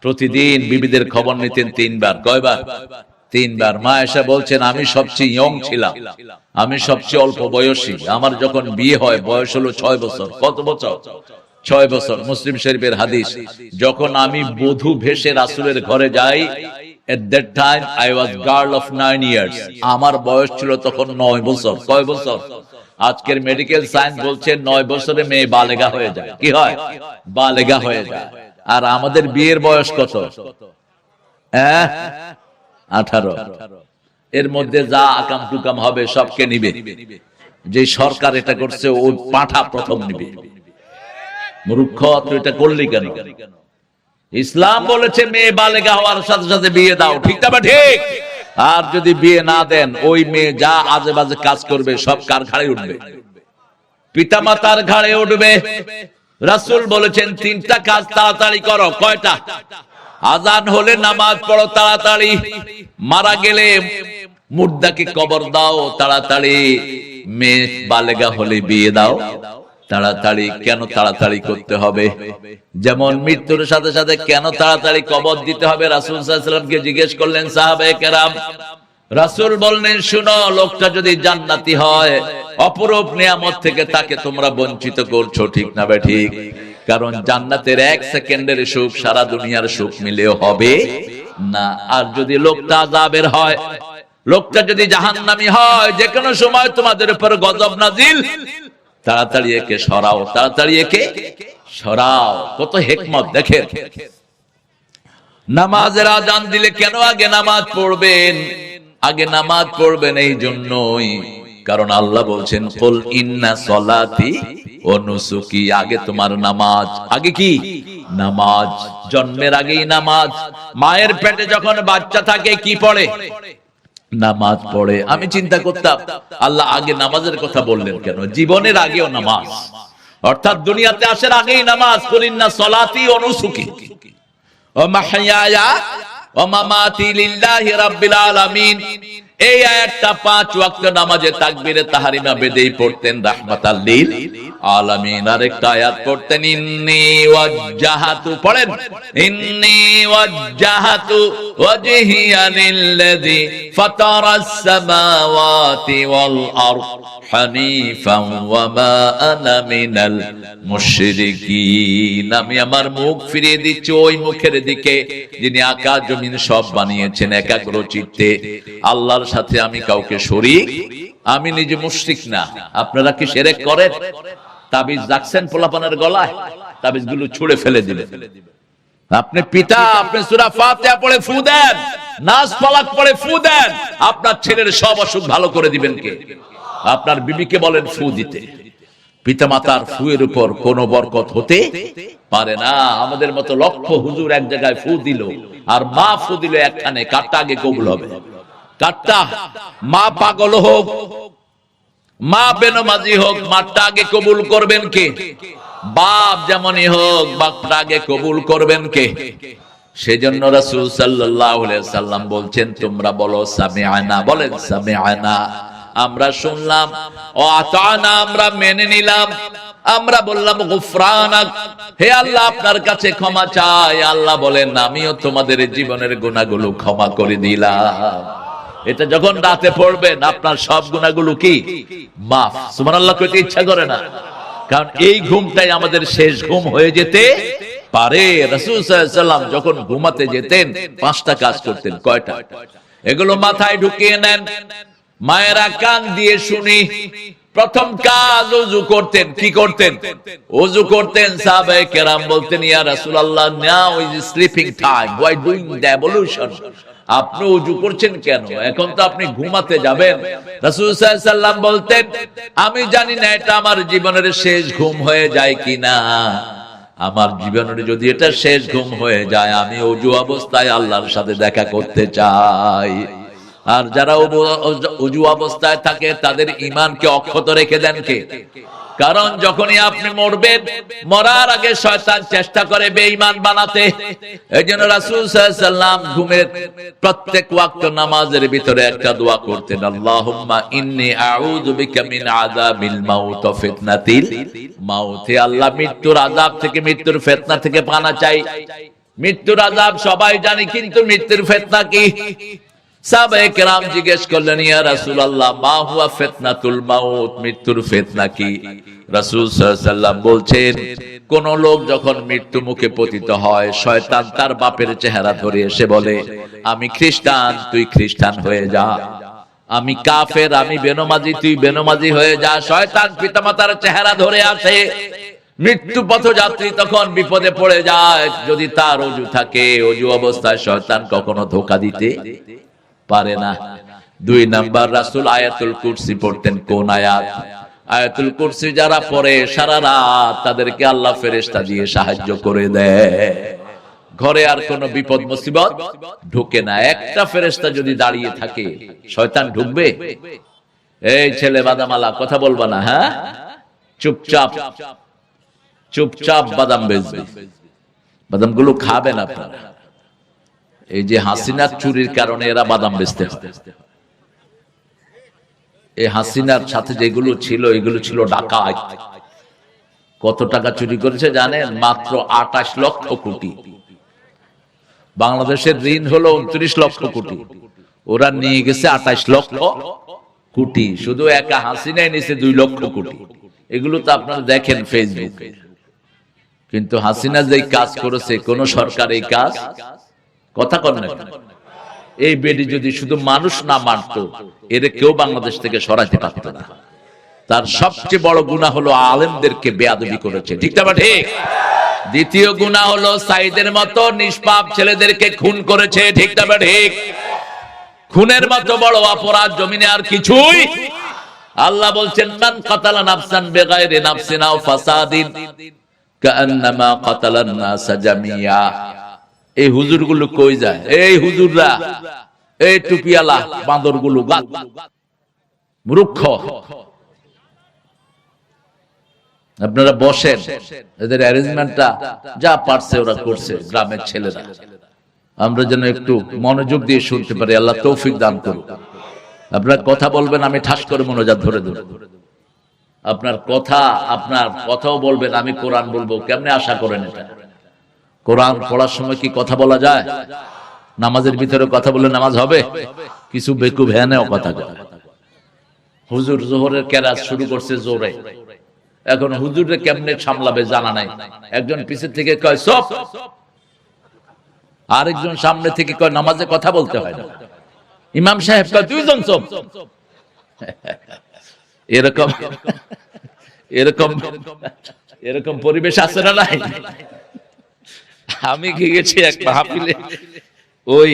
প্রতিদিন বিবিদের খবর নিতেন 3 বার। কয়বার? 3 বার। মা এসে বলছেন আমি সবচেয়ে ইয়ং ছিলাম, আমি সবচেয়ে অল্প বয়সী, আমার যখন বিয়ে হয় বয়স হলো 6 বছর। কত বছর? 6 বছর। মুসলিম শরীফের হাদিস, যখন আমি বধূ ভেসে রাসূলের ঘরে যাই, at that time I was girl of 9 years, আমার বয়স ছিল তখন 9 বছর। কয় বছর? আজকের মেডিকেল সায়েন্স বলছে 9 বছরে মেয়ে বালেগা হয়ে যায়। কি হয়? বালেগা হয়ে যায়। আর আমাদের বিয়ের বয়স কত? 18। এর মধ্যে যা আকাম টুকাম হবে সবকে নিবে। যে সরকার এটা করছে ওই পাঠা প্রথম নিবে। মূর্খ, তুই এটা করলি কেন? ইসলাম বলেছে মেয়ে বালেগা হওয়ার সাথে সাথে বিয়ে দাও, ঠিক না? ঠিক। আর যদি বিয়ে না দেন ওই মেয়ে যা আজে বাজে কাজ করবে সব কার ঘাড়ে উঠবে? পিতামাতার ঘাড়ে উঠবে। রাসূল বলেছেন 3টা কাজ তাড়াতাড়ি করো। কয়টা? আজান হলে নামাজ পড়ো তাড়াতাড়ি, মারা গেলে মুর্দাকে কবর দাও তাড়াতাড়ি, মেয়ে বালেগা হলে বিয়ে দাও তাড়াতাড়ি। কেন তাড়াতাড়ি করতে হবে? যেমন মৃত্যুর সাথে সাথে কেন তাড়াতাড়ি কবর দিতে হবে রাসূল সাল্লাল্লাহু আলাইহি ওয়াসাল্লামকে জিজ্ঞেস করলেন সাহাবায়ে কেরাম। রাসূল বললেন শুনো, লোকটা যদি জান্নাতি হয় অপরূপ নিয়ামত থেকে তাকে তোমরা বঞ্চিত করছো, ঠিক না বে ঠিক? কারণ জান্নাতের 1 সেকেন্ডের সুখ সারা দুনিয়ার সুখ মিলেও হবে না। আর যদি লোকটা আযাবের হয়, লোকটা যদি জাহান্নামী হয়, যে কোনো সময় তোমাদের উপর গজব নাজিল, তাড়াতাড়ি একে সরাও, তাড়াতাড়ি একে সরাও। কত হিকমত দেখেন। নামাজের আজান দিলে কেন আগে নামাজ পড়বেন? আগে নামাজ পড়বেন এই জন্যই কারণ আল্লাহ বলছেন কুল ইন্না সলাতি ওয়া নুসুকি, আগে তোমার নামাজ। আগে কি? নামাজ। জন্মের আগেই নামাজ। মায়ের পেটে যখন বাচ্চা থাকে কি পড়ে? নামাজ পড়ে। আমি চিন্তা করতাম আল্লাহ আগে নামাজের কথা বললেন কেন? জীবনের আগেও নামাজ, অর্থাৎ দুনিয়াতে আসার আগেই নামাজ। কুল ইন্না সলাতি ওয়া নুসুকি ওয়া মাহইয়ায়া ওয়া মামাতি লিল্লাহি রাব্বিল আলামিন। এই আয়াতটা 5 ওয়াক্ত নামাজে তাকবীরে তাহরিমা বেদেই পড়তেন রাহমাতাল লিল আলামিন। আরেকটা আয়াত পড়তেন ইন্নী ওয়াজ্জাহাতু, পড়েন ইন্নী ওয়াজ্জাহাতু ওয়াজহিয়া লিল্লাযী ফাতারাস সামাওয়াতি ওয়াল আরদ হানিফান ওয়া মা আনা মিনাল মুশরিকিন। আমি আমার মুখ ফিরিয়ে দিচ্ছি ওই মুখের দিকে যিনি আকাশ জমিন সব বানিয়েছেন একাগ্র চিত্তে। আল্লাহর সাথে আমি কাউকে শরীক, আমি নিজে মুশরিক না। আপনারা কি শিরক করেন? তাবিজ রাখছেন পোলাপানের গলায়, তাবিজগুলো ছুঁড়ে ফেলে দিলেন। আপনি পিতা, আপনি সূরা ফাতিহা পড়ে ফু দেন, নাস ফালাক পড়ে ফু দেন, আপনার ছেলের সব অসুখ ভালো করে দিবেন কে? আপনার বিবিকে বলেন ফু দিতে। পিতামাতার ফুয়ের উপর কোনো বরকত হতে পারে না। আমাদের মতো লক্ষ হুজুর এক জায়গায় ফু দিল, আর মা ফু দিল একখানে, কারটা আগে কবুল হবে? কারটা? মা পাগল হোক, মা বেনমাজি হোক, মারটা আগে কবুল করবেন কে? বাপ যেমনই হোক, বাপটা আগে কবুল করবেন কে? সেজন্য রাসূল সাল্লাল্লাহু আলাইহি সাল্লাম বলছেন, তোমরা বলো সামিআনা, বলেন সামিআনা, আমরা শুনলাম, ও আতানা, আমরা মেনে নিলাম। আমরা বললাম গুফরানাক, হে আল্লাহ আপনার কাছে ক্ষমা চাই। আল্লাহ বলেন, আমিও তোমাদের জীবনের গুনাহগুলো ক্ষমা করে দিলাম। এটা যখন রাতে পড়বেন, আপনার সব গুনাহগুলো কি মাফ। সুবহানাল্লাহ কইতে ইচ্ছা করে না? কারণ এই ঘুমটাই আমাদের শেষ ঘুম হয়ে যেতে পারে। রাসূল সাল্লাল্লাহু আলাইহি ওয়াসাল্লাম যখন ঘুমাতে যেতেন 5টা কাজ করতেন। কয়টা? এগুলো মাথায় ঢুকিয়ে নেন, মায়েরা কান দিয়ে শুনি। প্রথম কাজ, ওযু করতেন। কি করতেন? ওযু করতেন। সাহাবায়ে কেরাম বলতেন, ইয়া রাসূলুল্লাহ, now is sleeping time, why doing the ablution? আপনি ওযু করছেন কেন? এখন তো আপনি ঘুমাতে যাবেন। রাসূল সাল্লাল্লাহু আলাইহি ওয়াসাল্লাম বলতেন, আমি জানি না এটা আমার জীবনের শেষ ঘুম হয়ে যায় কিনা। আমার জীবনের যদি এটা শেষ ঘুম হয়ে যায়, আমি ওযু অবস্থায় আল্লাহর সাথে দেখা করতে চাই। আর যারা ওযু অবস্থায় থাকে, তাদের ঈমানকে অক্ষত রেখে দেন কে? কারণ যখনই আপনি মরবেন, মরার আগে শয়তান চেষ্টা করে বেঈমান বানাতে। এইজন্য রাসূল সাল্লাল্লাহু আলাইহি ওয়াসাল্লাম ঘুমের প্রত্যেক ওয়াক্ত নামাজের ভিতরে একটা দোয়া করতেন, আল্লাহুম্মা ইন্নী আউযু বিকা মিন আযাবিল মাউত ওয়া ফিতনাতিল মাউত। হে আল্লাহ, মৃত্যুর আযাব থেকে, মৃত্যুর ফিতনা থেকে পানা চাই। মৃত্যুর আযাব সবাই জানি, কিন্তু মৃত্যুর ফিতনা কি? সাহাবায়ে কেরাম জিজ্ঞেস করলেন, ইয়া রাসূলুল্লাহ, মা হুয়া ফিতনাতুল মাউত, মৃত্যুর ফিতনা কি? রাসূল সাল্লাল্লাহু আলাইহি ওয়াসাল্লাম বলছেন, কোন লোক যখন মৃত্যু মুখে পতিত হয়, শয়তান তার বাপের চেহারা ধরে এসে বলে, আমি খ্রিস্টান, তুই খ্রিস্টান হয়ে যা। আমি কাফের, আমি বেনমাজি, তুই বেনমাজি হয়ে যা। শয়তান পিতামাতার চেহারা ধরে আসে। মৃত্যু পথযাত্রী তখন বিপদে পড়ে যায়। যদি তার ওযু থাকে, ওযু অবস্থায় শয়তান কখনো ধোঁকা দিতে পারে না। 2 নাম্বার, রাসূল আয়াতুল কুরসি পড়তেন। কোন আয়াত? আয়াতুল কুরসি যারা পড়ে সারা রাত, তাদেরকে আল্লাহ ফেরেশতা দিয়ে সাহায্য করে দেয়। ঘরে আর কোনো বিপদ মুসিবত ঢোকে না। একটা ফেরেশতা যদি দাঁড়িয়ে থাকে, শয়তান ঢুকবে? এই ছেলে বাদামালা, কথা বলবা না, হ্যাঁ? চুপচাপ চুপচাপ বাদাম বেচবে। বাদামগুলো খাবেন আপনারা। এই যে হাসিনার চুরির কারণে এরা বাদাম বেচতে হয়। এই হাসিনার সাথে যেগুলো ছিল, এগুলো ছিল ডাকাত। কত টাকা চুরি করেছে জানেন? মাত্র 28 লক্ষ কোটি। বাংলাদেশের ঋণ হলো 29 লক্ষ কোটি, ওরা নিয়ে গেছে 28 লক্ষ কোটি। শুধু একা হাসিনাই নিয়েছে 2 লক্ষ কোটি। এগুলো তো আপনারা দেখেন ফেসবুকে। কিন্তু হাসিনা যে কাজ করেছে, কোন সরকার এই কাজ কথা কর না। এই বেডি যদি শুধু মানুষ না মারতো, এর কেউ বাংলাদেশ থেকে সরাতে পারত না। তার সবচেয়ে বড় গুনাহ হলো আলেমদেরকে বেয়াদবি করেছে, ঠিক না? ঠিক। দ্বিতীয় গুনাহ হলো সাইদের মতো নিষ্পাপ ছেলেদেরকে খুন করেছে, ঠিক না? ঠিক। খুনের মতো বড় অপরাধ জমিনে আর কিছুই। আল্লাহ বলছেন, মান কাতালা নাফসান বিগাইরি নাফসিন আও ফাসাদিন কাআন্নামা কাতালান নাসা জামিয়া। এই হুজুরগুলো কই যায়? এই হুজুররা, এই টুপিওয়ালা বাঁদরগুলো মূর্খ। আপনারা বসেন, এদের অ্যারেঞ্জমেন্টটা যা পারছে ওরা করছে, গ্রামের ছেলেরা। আমরা যেন একটু মনোযোগ দিয়ে শুনতে পারি। আল্লাহ তৌফিক দান করুন। আপনারা কথা বলবেন, আমি ঠাস করে মনোযোগ ধরে দেব। আপনার কথাও বলবেন, আমি কোরআন বলবো। কেমনে আশা করেন এটা? কোরআন পড়ার সময় কি কথা বলা যায়? নামাজের ভিতরে কথা বলে নামাজ হবে? কিছু বেকুব ভ্যানেও কথা বলে। হুজুর জোহরের কেরাত শুরু করছে জোরে। এখন হুজুরে কেমনে সামলাবে জানা নাই। একজন পিছে থেকে কয় সব, আরেকজন সামনে থেকে কয় নামাজে কথা বলতে হয় না। ইমাম সাহেব কয় দুইজন সব। এরকম এরকম এরকম পরিবেশ আছে না নাই? আমি গিয়েছি এক মাহফিলে, ওই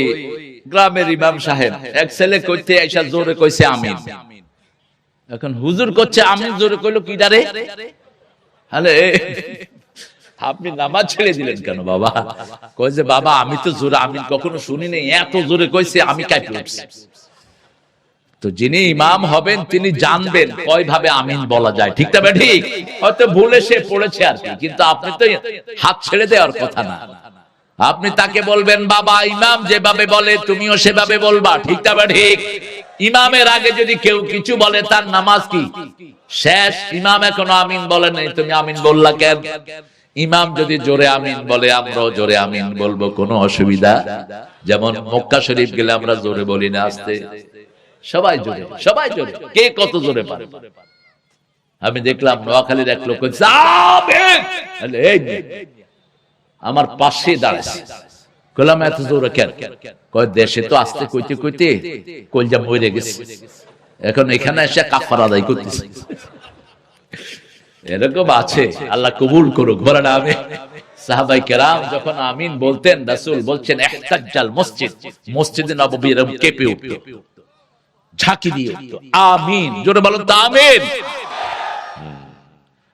গ্রামের ইমাম সাহেব এক ছেলে কইতে আইসা জোরে কইছে আমিন। এখন হুজুর করছে আমিন, জোরে কইলো কি ডারে? আরে আপনি নামাজ ছেড়ে দিলেন কেন বাবা? কই যে বাবা আমি তো জোরে আমিন কখনো শুনিনি, এত জোরে কইছে আমি কাঁপে উঠছি। তো যিনি ইমাম হবেন তিনি জানবেন কয় ভাবে আমিন বলা যায়, ঠিক না ঠিক? হয়তো ভুলে সে পড়েছে আর কি, কিন্তু আপনি তো হাত ছেড়ে দেওয়ার কথা না। আপনি তাকে বলবেন বাবা ইমাম যেভাবে বলে তুমিও সেভাবে বলবা, ঠিক না ঠিক? ইমামের আগে যদি কেউ কিছু বলে তার নামাজ কি শেষ? ইমাম এখনো আমিন বলে নাই, তুমি আমিন বললা কেন? ইমাম যদি জোরে আমিন বলে আমরাও জোরে আমিন বলবো, কোনো অসুবিধা। যেমন মক্কা শরীফ গেলে আমরা জোরে বলি না, আস্তে সবাই জোরে, সবাই জোরে, কে কত জোরে পারে। আমি দেখলাম নোয়াখালীর এক লোক আমার পাশে দাঁড়াচ্ছে, কইলাম এত জোরে কেন? কয় দেশে তো আস্তে কইতে কইতে কলজা মরে গেছে, এখন এখানে এসে কাফারা আদায় করতেছে। এরকম আছে, আল্লাহ কবুল করুক। বলেন আমি সাহাবায়ে কেরাম যখন আমিন বলতেন, রাসূল বলছেন ইহতাজ্জাল মসজিদ, মসজিদে নববী এরকম কেঁপে উঠতো, ঝাঁকি দিয়ে উঠতো। আমিন জোরে বলুন তো আমিন।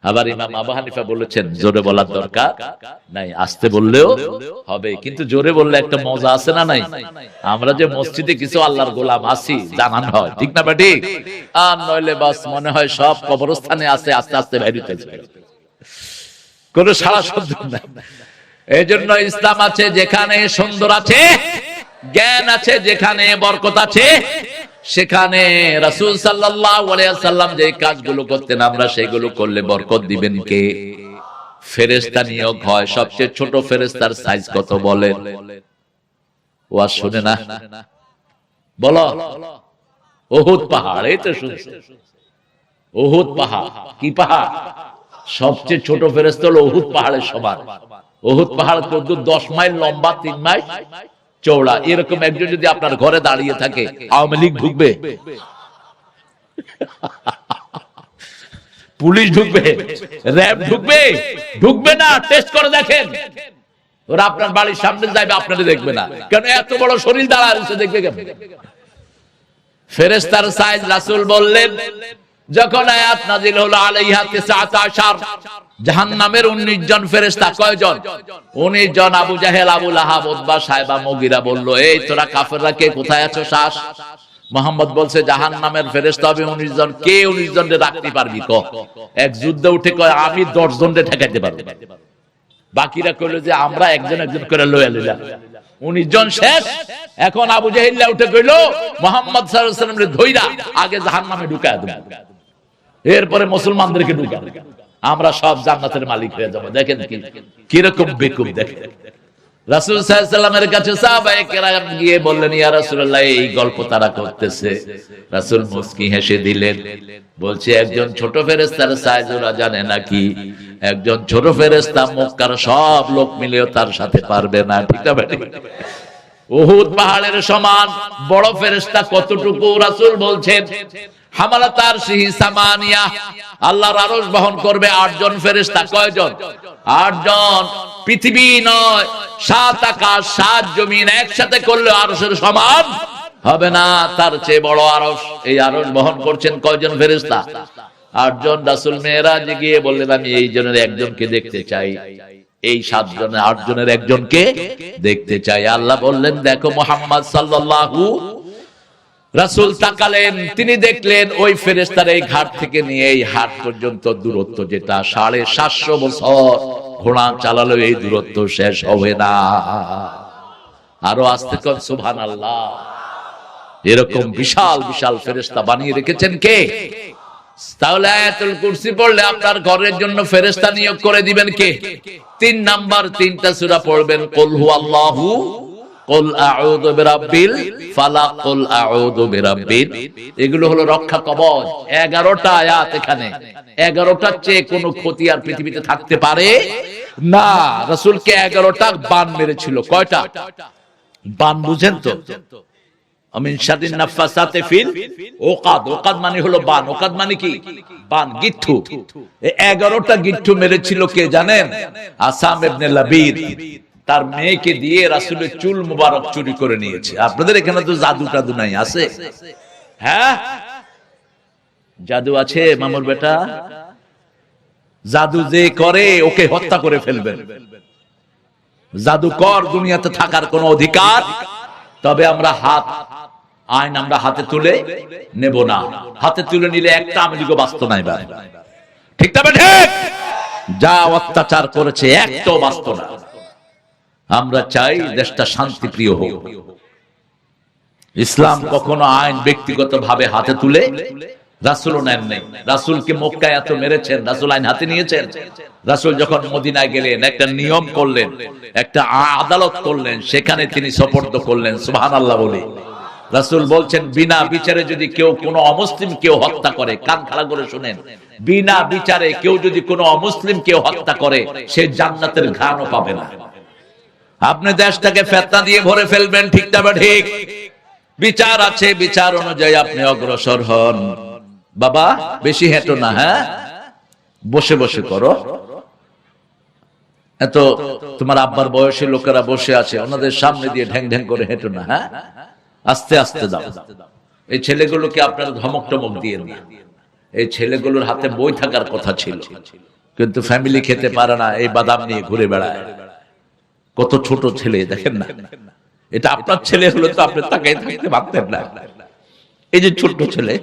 আবার ইমাম আবু হানিফা বলেছেন জোরে বলার দরকার নাই, আস্তে বললেও হবে, কিন্তু জোরে বললে একটা মজা আছে না নাই? আমরা যে মসজিদে কিছু আল্লাহর গোলাম আছি জানান হয়, ঠিক না ঠিক? আর নইলে বাস মনে হয় সব কবরস্থানে আছে, আস্তে আস্তে বেরিতেছে, কোনো সারা শব্দ নাই। এই জন্য ইসলাম আছে যেখানে সুন্দর আছে, জ্ঞান আছে, যেখানে বরকত আছে, সেখানে রাসূল সাল্লাল্লাহু আলাইহি ওয়াসাল্লাম যে কাজগুলো করতেন আমরা সেগুলো করলে বরকত দিবেন কে? ফেরেশতা নিয়োগ হয়। সবচেয়ে ছোট ফেরেশতার সাইজ কত বলেন? ওয়াজ শুনে না? বলো। উহুদ পাহাড়, এই তো শুনছো, উহুদ পাহাড়। কি পাহাড়? সবচেয়ে ছোট ফেরেশতা হলো উহুদ পাহাড়ের সমান। উহুদ পাহাড় 10 মাইল লম্বা, 3 মাইল চৌড়া। এরকম একজন যদি আপনার ঘরে দাঁড়িয়ে থাকে, আওয়ামী লীগ ঢুকবে? পুলিশ ঢুকবে? র‍্যাব ঢুকবে? ঢুকবে না। টেস্ট করে দেখেন, ওরা আপনার বাড়ির সামনে যাবে, আপনারা দেখবে না। কেন? এত বড় শরীর দাঁড়া আছে, দেখবে কেন? ফেরেশতার সাইজ রাসূল বললেন যখন আয়াত নাযিল হলো আলাইহা 19 জাহান্নামের 19 জন ফেরেশতা। কয়জন? 19 জন। আবু জাহেল, আবু লাহাব, উতবা, সাইবা, মুগিরা বলল এই তোরা কাফেররা কে কোথায় আছো? শ্বাস। মুহাম্মদ বলছে জাহান্নামের ফেরেশতা হবে 19 জন। কে 19 জনকে রাখতে পারবি? ক। এক যুদ্ধে উঠে কয় আমি 10 জনকে ঠেকাইতে পারবো। বাকিরা কইল যে আমরা একজন একজন করে লইয়া লইলাম। 19 জন শেষ। এখন আবু জাহেল উঠে কইল মুহাম্মদ সাল্লাল্লাহু আলাইহি ওয়াসাল্লামকে ধইরা আগে জাহান্নামে ঢুকায় দেব, এরপরে মুসলমানদেরকে ঢুকাবে, আমরা সব জান্নাতের মালিক হয়ে যাব। দেখেন কিরকম বেকুব। দেখেন রাসূল সাল্লাল্লাহু আলাইহি ওয়াসাল্লামের কাছে সাহাবায়ে কেরাম গিয়ে বললেন ইয়া রাসূলুল্লাহ এই গল্প তারা করতেছে। রাসূল মুস্কি হেসে দিলেন, বলছে একজন ছোট ফেরেশতার সাইজ ওরা জানে নাকি? একজন ছোট ফেরেশতা মক্কার সব লোক মিলেও তার সাথে পারবে না, ঠিক না ভাই? উহুদ পাহাড়ের সমান বড় ফেরেশতা কতটুকু? রাসূল বলছেন হামালাতার সিহি সামানিয়া, আল্লাহর আরশ বহন করবে 8 জন ফেরেশতা। কয়জন? 8 জন। পৃথিবী নয়, 7 আকাশ 7 জমিন একসাথে করলে আরশের সমান হবে না, তার চেয়ে বড় আরশ। এই আরশ বহন করছেন কয়জন ফেরেশতা? 8 জন। রাসূল মেরাজে গিয়ে বললেন আমি এই জনের একজনকে দেখতে চাই। এই 7 জনের 8 জনের একজনকে দেখতে চাই। আল্লাহ বললেন দেখো মুহাম্মদ সাল্লাল্লাহু। রাসূল তাকালেন, তিনি দেখলেন ওই ফেরেশতার এই ঘাট থেকে নিয়ে এই হাট পর্যন্ত দূরত্ব যেটা 750 বছর ঘোড়া চালালেও এই দূরত্ব শেষ হবে না। আরো আস্তে কর সুবহানাল্লাহ। এরকম বিশাল বিশাল ফেরেশতা বানিয়ে রেখেছেন কে? তাহলে আয়াতুল কুরসি পড়লে আপনার ঘরের জন্য ফেরেশতা নিয়োগ করে দিবেন কে? 3 নাম্বার 3টা সূরা পড়বেন, কুল হুয়াল্লাহু, কুল আউযু বিরাব্বিল ফালাক, কুল আউযু বিরাব্বিন। এগুলো হলো রক্ষা কবচ। 11টা আয়াত এখানে। 11টার চেয়ে কোনো ক্ষতি আর পৃথিবীতে থাকতে পারে না। রাসূলকে 11টা বান মেরেছিল। কয়টা বান বুঝেন তো? আমিন শাদিন নাফাসাতে ফিল ওকাদ। ওকাদ মানে হলো বান। ওকাদ মানে কি? বান, গিট্টু। 11টা গিট্টু মেরেছিল কে জানেন? আসাম ইবনে লাবিদ তার মেয়েকে দিয়ে রাসূলের চুল মুবারক চুরি করে নিয়েছে। আপনাদের এখানে তো জাদু টাদু নাই, আছে? হ্যাঁ, জাদু আছে মামুর বেটা। জাদু যে করে ওকে হত্যা করে ফেলবেন। জাদুকর দুনিয়াতে থাকার কোনো অধিকার, তবে আমরা আইন আমরা হাতে তুলে নেব না। হাতে তুলে নিলে একটা আমেরিকা বাঁচত নাই ভাই, ঠিক তবে ঠিক? যা অত্যাচার করেছে একটাও বাঁচত না। আমরা চাই দেশটা শান্তিপ্রিয় হোক। ইসলাম কখনো আইন ব্যক্তিগত ভাবে হাতে তুলে রাসূলও নেন নাই। রাসূলকে মক্কায় এত মেরেছেন, রাসূল আইন হাতে নিয়েছেন? রাসূল যখন মদিনায় গেলেন একটা নিয়ম করলেন, একটা আদালত করলেন, সেখানে তিনি সুপর্দ করলেন। সুবহানাল্লাহ বলে রাসূল বলছেন বিনা বিচারে যদি কেউ কোনো অমুসলিম কেউ হত্যা করে, কান খাড়া করে শুনেন, বিনা বিচারে কেউ যদি কোনো অমুসলিম কেউ হত্যা করে সে জান্নাতের ঘ্রাণও পাবে না। আপনি দেশটাকে ফিতনা দিয়ে ভরে ফেলবেন, ঠিক তবে ঠিক? বিচার আছে, বিচার অনুযায়ী আপনি অগ্রসর হন। বাবা বেশি হেঁটো না, হ্যাঁ, বসে বসে করো। এত তোমার আব্বার বয়সী লোকেরা বসে আছে, ওনাদের সামনে দিয়ে ঢ্যাং ঢ্যাং করে হেঁটো না, হ্যাঁ, আস্তে আস্তে দাও। এই ছেলেগুলোকে আপনারা ধমক টমক দিয়ে না। এই ছেলেগুলোর হাতে বই থাকার কথা ছিল, কিন্তু ফ্যামিলি খেতে পারে না, এই বাদাম নিয়ে ঘুরে বেড়ায়। কত ছোট ছেলে দেখেন না। এটা আপনার ছেলে হলে তো আপনি তাকে থাকতে পারতেন না। এই যে ছোট ছেলে,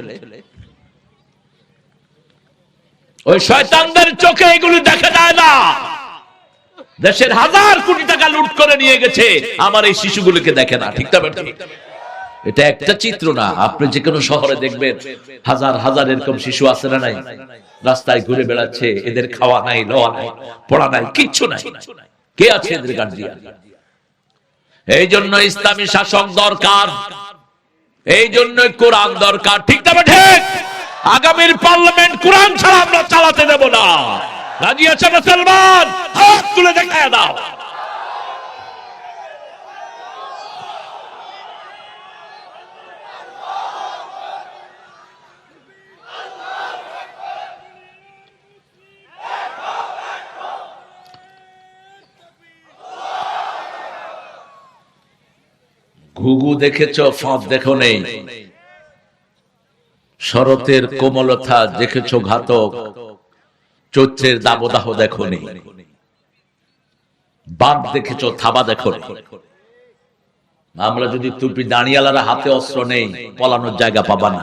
ওই শয়তানদের চোখে এগুলো দেখা যায় না। দেশের হাজার কোটি টাকা লুট করে নিয়ে গেছে, আমার এই শিশুগুলোকে দেখে না, ঠিক তবে ঠিক? এটা একটা চিত্র না। আপনি যে কোনো শহরে দেখবেন হাজার হাজার এরকম শিশু আছে না নাই? রাস্তায় ঘুরে বেড়াচ্ছে, এদের খাওয়া নাই, লওয়া নাই, পড়া নাই, কিচ্ছু নাই। কে আছে এদের গার্জিয়ান? এই জন্য ইসলামী শাসক দরকার, এই জন্য কোরআন দরকার, ঠিক তবে ঠিক? আগামীর পার্লামেন্ট কোরআন ছাড়া আমরা চালাতে দেব না। রাজি আছে মুসলমান? হাত তুলে দেখায় দাও। ঘুঘু দেখেছ, ফাঁদ দেখো নেই। শরতের কোমলতা দেখেছ ঘাতক, চৈত্রের দাবদাহ দেখো নেই। বাঘ দেখেছ, থাবা দেখো নেই। আমরা যদি টুপি দাঁড়িয়ালারা হাতে অস্ত্র নেই, পলানোর জায়গা পাবা না।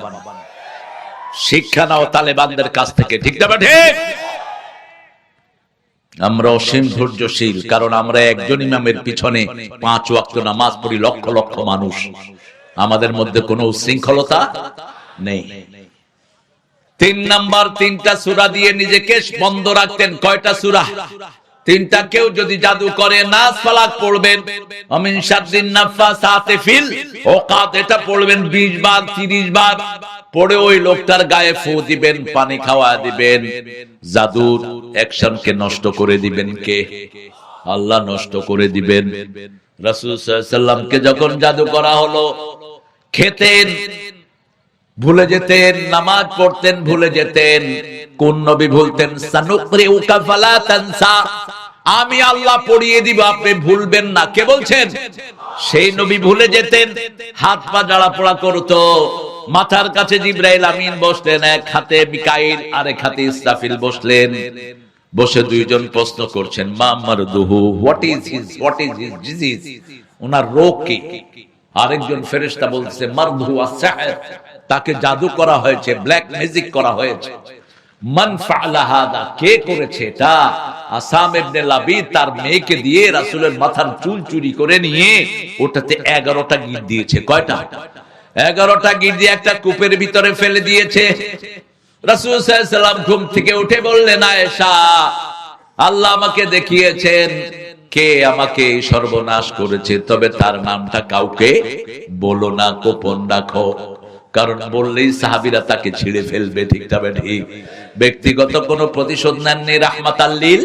শিক্ষা নাও তালেবানদের কাছ থেকে, ঠিক না ঠিক? আমরা অসীম ধৈর্যশীল, কারণ আমরা একজন ইমামের পিছনে 5 ওয়াক্ত নামাজ পড়ি, লক্ষ লক্ষ মানুষ। আমাদের মধ্যে কোনো উশৃঙ্খলতা নেই। 3 নাম্বার 3টা সূরা দিয়ে নিজেকে বন্ধ রাখতেন। কয়টা সূরা? 3টা। কেউ যদি জাদু করে নাস ফালাক পড়বেন, আমিন শাদ্দিন নাফাসাতে ফিল ওকাদ, এটা পড়বেন 20 বার 30 বার পড়ে ওই লোকটার গায়ে ফু দিবেন, পানি খাওয়া দিবেন। জাদুর অ্যাকশনকে নষ্ট করে দিবেন কে? আল্লাহ নষ্ট করে দিবেন। রাসূল সাল্লাল্লাহু আলাইহি সাল্লামকে যখন জাদু করা হলো, খেতেন ভুলে যেতেন, নামাজ পড়তেন ভুলে যেতেন। কোন নবী ভুলতেন? সানুকরিউকা ফালা তানসা, আমি আল্লাহ পড়িয়ে দিব, আপনি ভুলবেন না। কে বলছেন? সেই নবী ভুলে যেতেন, হাত পা জাড়া পোড়া করতো। মাথার কাছে জিবরাইল আমিন বসলেন, এক হাতে মিকাইল আরেক হাতে ইসরাফিল বসলেন। বসে দুইজন প্রশ্ন করছেন, মা মারদুহু, হোয়াট ইজ হিজ ডিজিজ, ওনার রোগ কি? আরেকজন ফেরেশতা বলছে মারদুহু আস-সিহর, তাকে জাদু করা হয়েছে, ব্ল্যাক ম্যাজিক করা হয়েছে। মান ফাআলা হাদা, কে করেছে এটা? আসাম ইবনে লাবিদ তার মেয়েকে দিয়ে রাসূলের মাথার চুল চুরি করে নিয়ে ওটাতে 11টা গিট দিয়েছে। কয়টা? 11টা গিট দিয়ে একটা কূপের ভিতরে ফেলে দিয়েছে। রাসূল সাল্লাল্লাহু আলাইহি সাল্লাম ঘুম থেকে উঠে বললেন, আয়েশা, আল্লাহ আমাকে দেখিয়েছেন কে আমাকে সর্বনাশ করেছে, তবে তার নামটা কাউকে বলো না, গোপন রাখো, কারণ বললেই সাহাবীরা তাকে ছিঁড়ে ফেলবে, ঠিক তবে ঠিক? ব্যক্তিগত কোনো প্রতিশোধ নেননি, রাহমাতাল লিল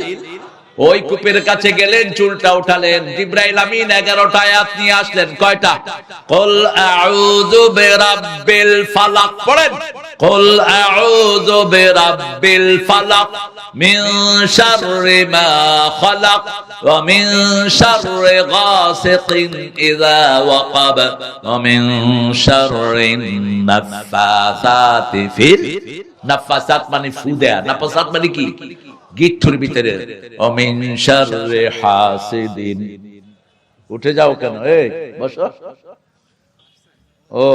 ওই কূপের কাছে গেলেন, চুলটা উঠালেন, জিবরাইল আমিন 11টা আয়াত নিয়ে আসলেন। কয়টা? কুল আউযু বিরাব্বিল ফালাক, পড়েন। কুল আউযু বিরাব্বিল ফালাক মিন শাররি মা খালাক ওয়া মিন শাররি গাসিকিন ইযা ওয়াকাব ওয়া মিন শাররিন নাফাসাতি ফিল, নাফাসাত মানে ফু দেয়া, নাফাসাত মানে কি? গিট্টুর ভিতরে। ওয়া মিন শাররি হাসিদিন। উঠে যাও কেন? এই বসো। ও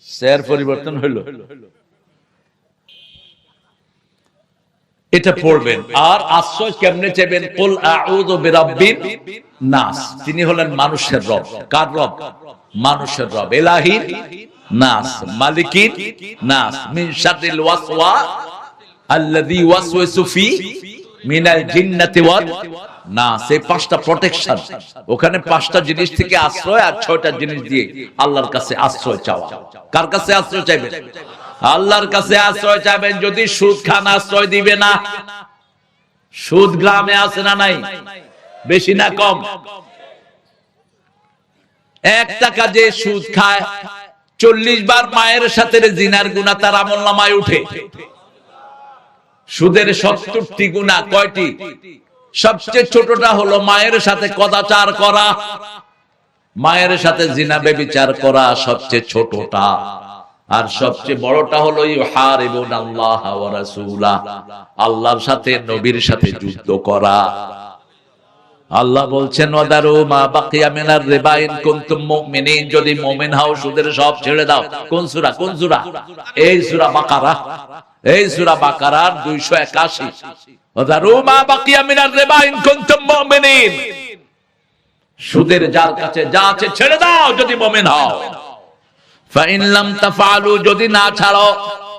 স্যার পরিবর্তন হলো। এটা পড়বেন। আর আশ্রয় কেমনে চাইবেন? কুল আউযু বিরাব্বিন নাস, তিনি হলেন মানুষের রব। কার রব? মানুষের রব। ইলাহিন নাস, মালিকিন নাস, মিন শাররিল ওয়াসওয়া আল্লাযী ওয়াসওয়াসু ফি মিনাল জিন্নাতি ওয়ান নাস। এই 5টা প্রোটেকশন, ওখানে 5টা জিনিস থেকে আশ্রয়, আর 6টা জিনিস দিয়ে আল্লাহর কাছে আশ্রয় চাওয়া। কার কাছে আশ্রয় চাইবেন? আল্লাহর কাছে আশ্রয় চাইবেন। যদি সুদ খান, আশ্রয় দিবে না। সুদ গ্রামে আছে না নাই? বেশি না কম? 1 টাকা যে সুদ খায়, 40 বার মায়ের সাথে জিনার গুনাহ তার আমলনামায় উঠে। সুদের 70টি গুনাহ কয়টি? সবচেয়ে ছোটটা হলো মায়ের সাথে কদাচার করা, মায়ের সাথে জিনা ব্যভিচার করা সবচেয়ে ছোটটা। আর সবচেয়ে বড়টা হলো ইউহারিবুনাল্লাহ ওয়া রাসূলা, আল্লাহর সাথে নবীর সাথে যুদ্ধ করা। আল্লাহ বলছেন ওয়াদারু মা বাকিয়া মিনার রিবা ইন কুনতুম মুমিনিন, যদি মুমিন হও সুদের সব ছেড়ে দাও। কোন সূরা? কোন সূরা? এই সূরা বাকারা। এই সূরা বাকারার 281। ওয়াদারু মা বাকিয়া মিনার রিবা ইন কুনতুম মুমিনিন, সুদের যার কাছে যা আছে ছেড়ে দাও যদি মুমিন হও। ফাইন লাম তাফআলু, যদি না ছাড়ো,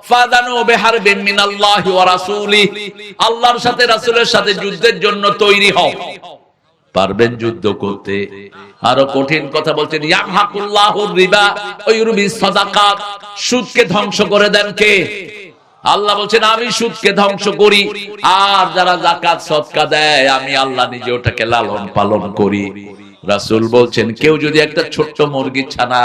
ফাদানু বিহারবিন মিনাল্লাহি ওয়া রাসূলিহি, আল্লাহর সাথে রাসূলের সাথে যুদ্ধের জন্য তৈরি হও। পারবেন যুদ্ধ করতে? আরো কঠিন কথা বলছেন, ইয়ামহাকুল্লাহুর রিবা ওয়া ইউরবিস সাদাকাত, সুদকে ধ্বংস করে দেন কে? আল্লাহ বলছেন আমি সুদকে ধ্বংস করি, আর যারা যাকাত সদকা দেয় আমি আল্লাহ নিজে ওটাকে লালন পালন করি। রাসূল বলছেন কেউ যদি একটা ছোট্ট মুরগি ছানা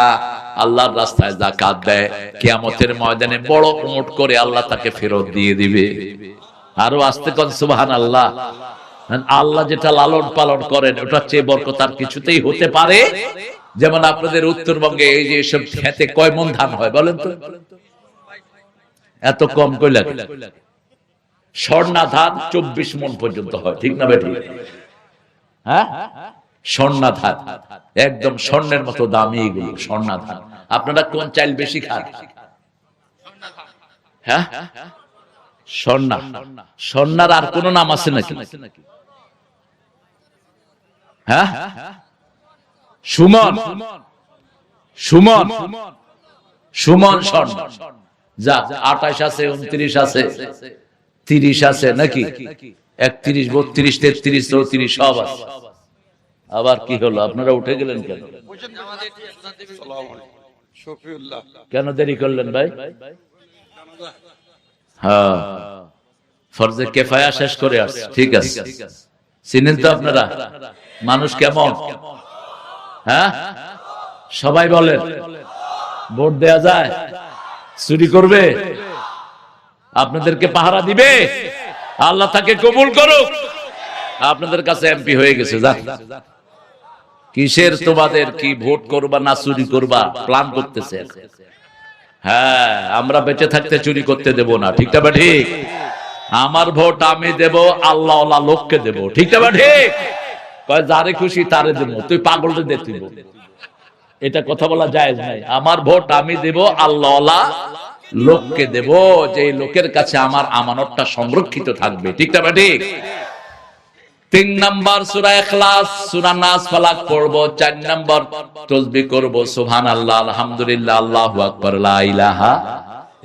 আল্লাহর রাস্তায় যাকাত দেয়, কিয়ামতের ময়দানে বড় উট করে আল্লাহ তাকে ফেরত দিয়ে দিবে। আরো আস্তে কোন সুবহানাল্লাহ। আল্লাহ যেটা লালন পালন করেন ওটার চেয়ে বরকত আর কিছুতেই হতে পারে? যেমন আপনাদের উত্তরবঙ্গে এই যে সব খেতে কয় মণ ধান হয় বলেন তো? এত কম কই লাগে? স্বর্ণা ধান 24 মণ পর্যন্ত হয়, ঠিক না বেঠিক? হ্যাঁ, স্বর্ণা ধান একদম স্বর্ণের মতো দামি, এগুলো স্বর্ণা ধান। আপনারা কোন চাল বেশি খান? হ্যাঁ, স্বর্ণা। স্বর্ণার আর কোন নাম আছে নাকি? হ্যাঁ, সুমন। সুমন, সুমন স্বর্ণ। যা 28 আছে, 29 আছে, 30 আছে নাকি? 31, 32, 33, 34 সব আছে। আবার কি হলো, আপনারা উঠে গেলেন কেন? কেন দেরি করলেন ভাই? হ্যাঁ, ফরজে কিফায়া শেষ করে আসছে, ঠিক আছে। চিনেন তো আপনারা মানুষ কেমন? হ্যাঁ, সবাই বলেন। ভোট দেয়া যায়? চুরি করবে? আপনাদেরকে পাহারা দিবে? আল্লাহ তাকে কবুল করুক। আপনাদের কাছে এমপি হয়ে গেছে, যান। কিসের তোমাদের কি ভোট করবা না চুরি করবা প্ল্যান করতেছে? হ্যাঁ, আমরা বেঁচে থাকতে চুরি করতে দেব না, ঠিক না? ঠিক। আমার ভোট আমি দেব, আল্লাহ ওয়ালা লোককে দেব, ঠিক না? ঠিক। কয় যারে খুশি তারে দেব, তুই পাগলরে দে তুই। এটা কথা বলা জায়েজ নাই। আমার ভোট আমি দেব, আল্লাহ ওয়ালা লোককে দেব, যে লোকের কাছে আমার আমানতটা সংরক্ষিত থাকবে, ঠিক না? ঠিক। 3 নাম্বার সূরা ইখলাস, সূরা নাস, ফালাক পড়বো। 4 নাম্বার তাসবিহ করব, সুবহানাল্লাহ, আলহামদুলিল্লাহ, আল্লাহু আকবার, লা ইলাহা।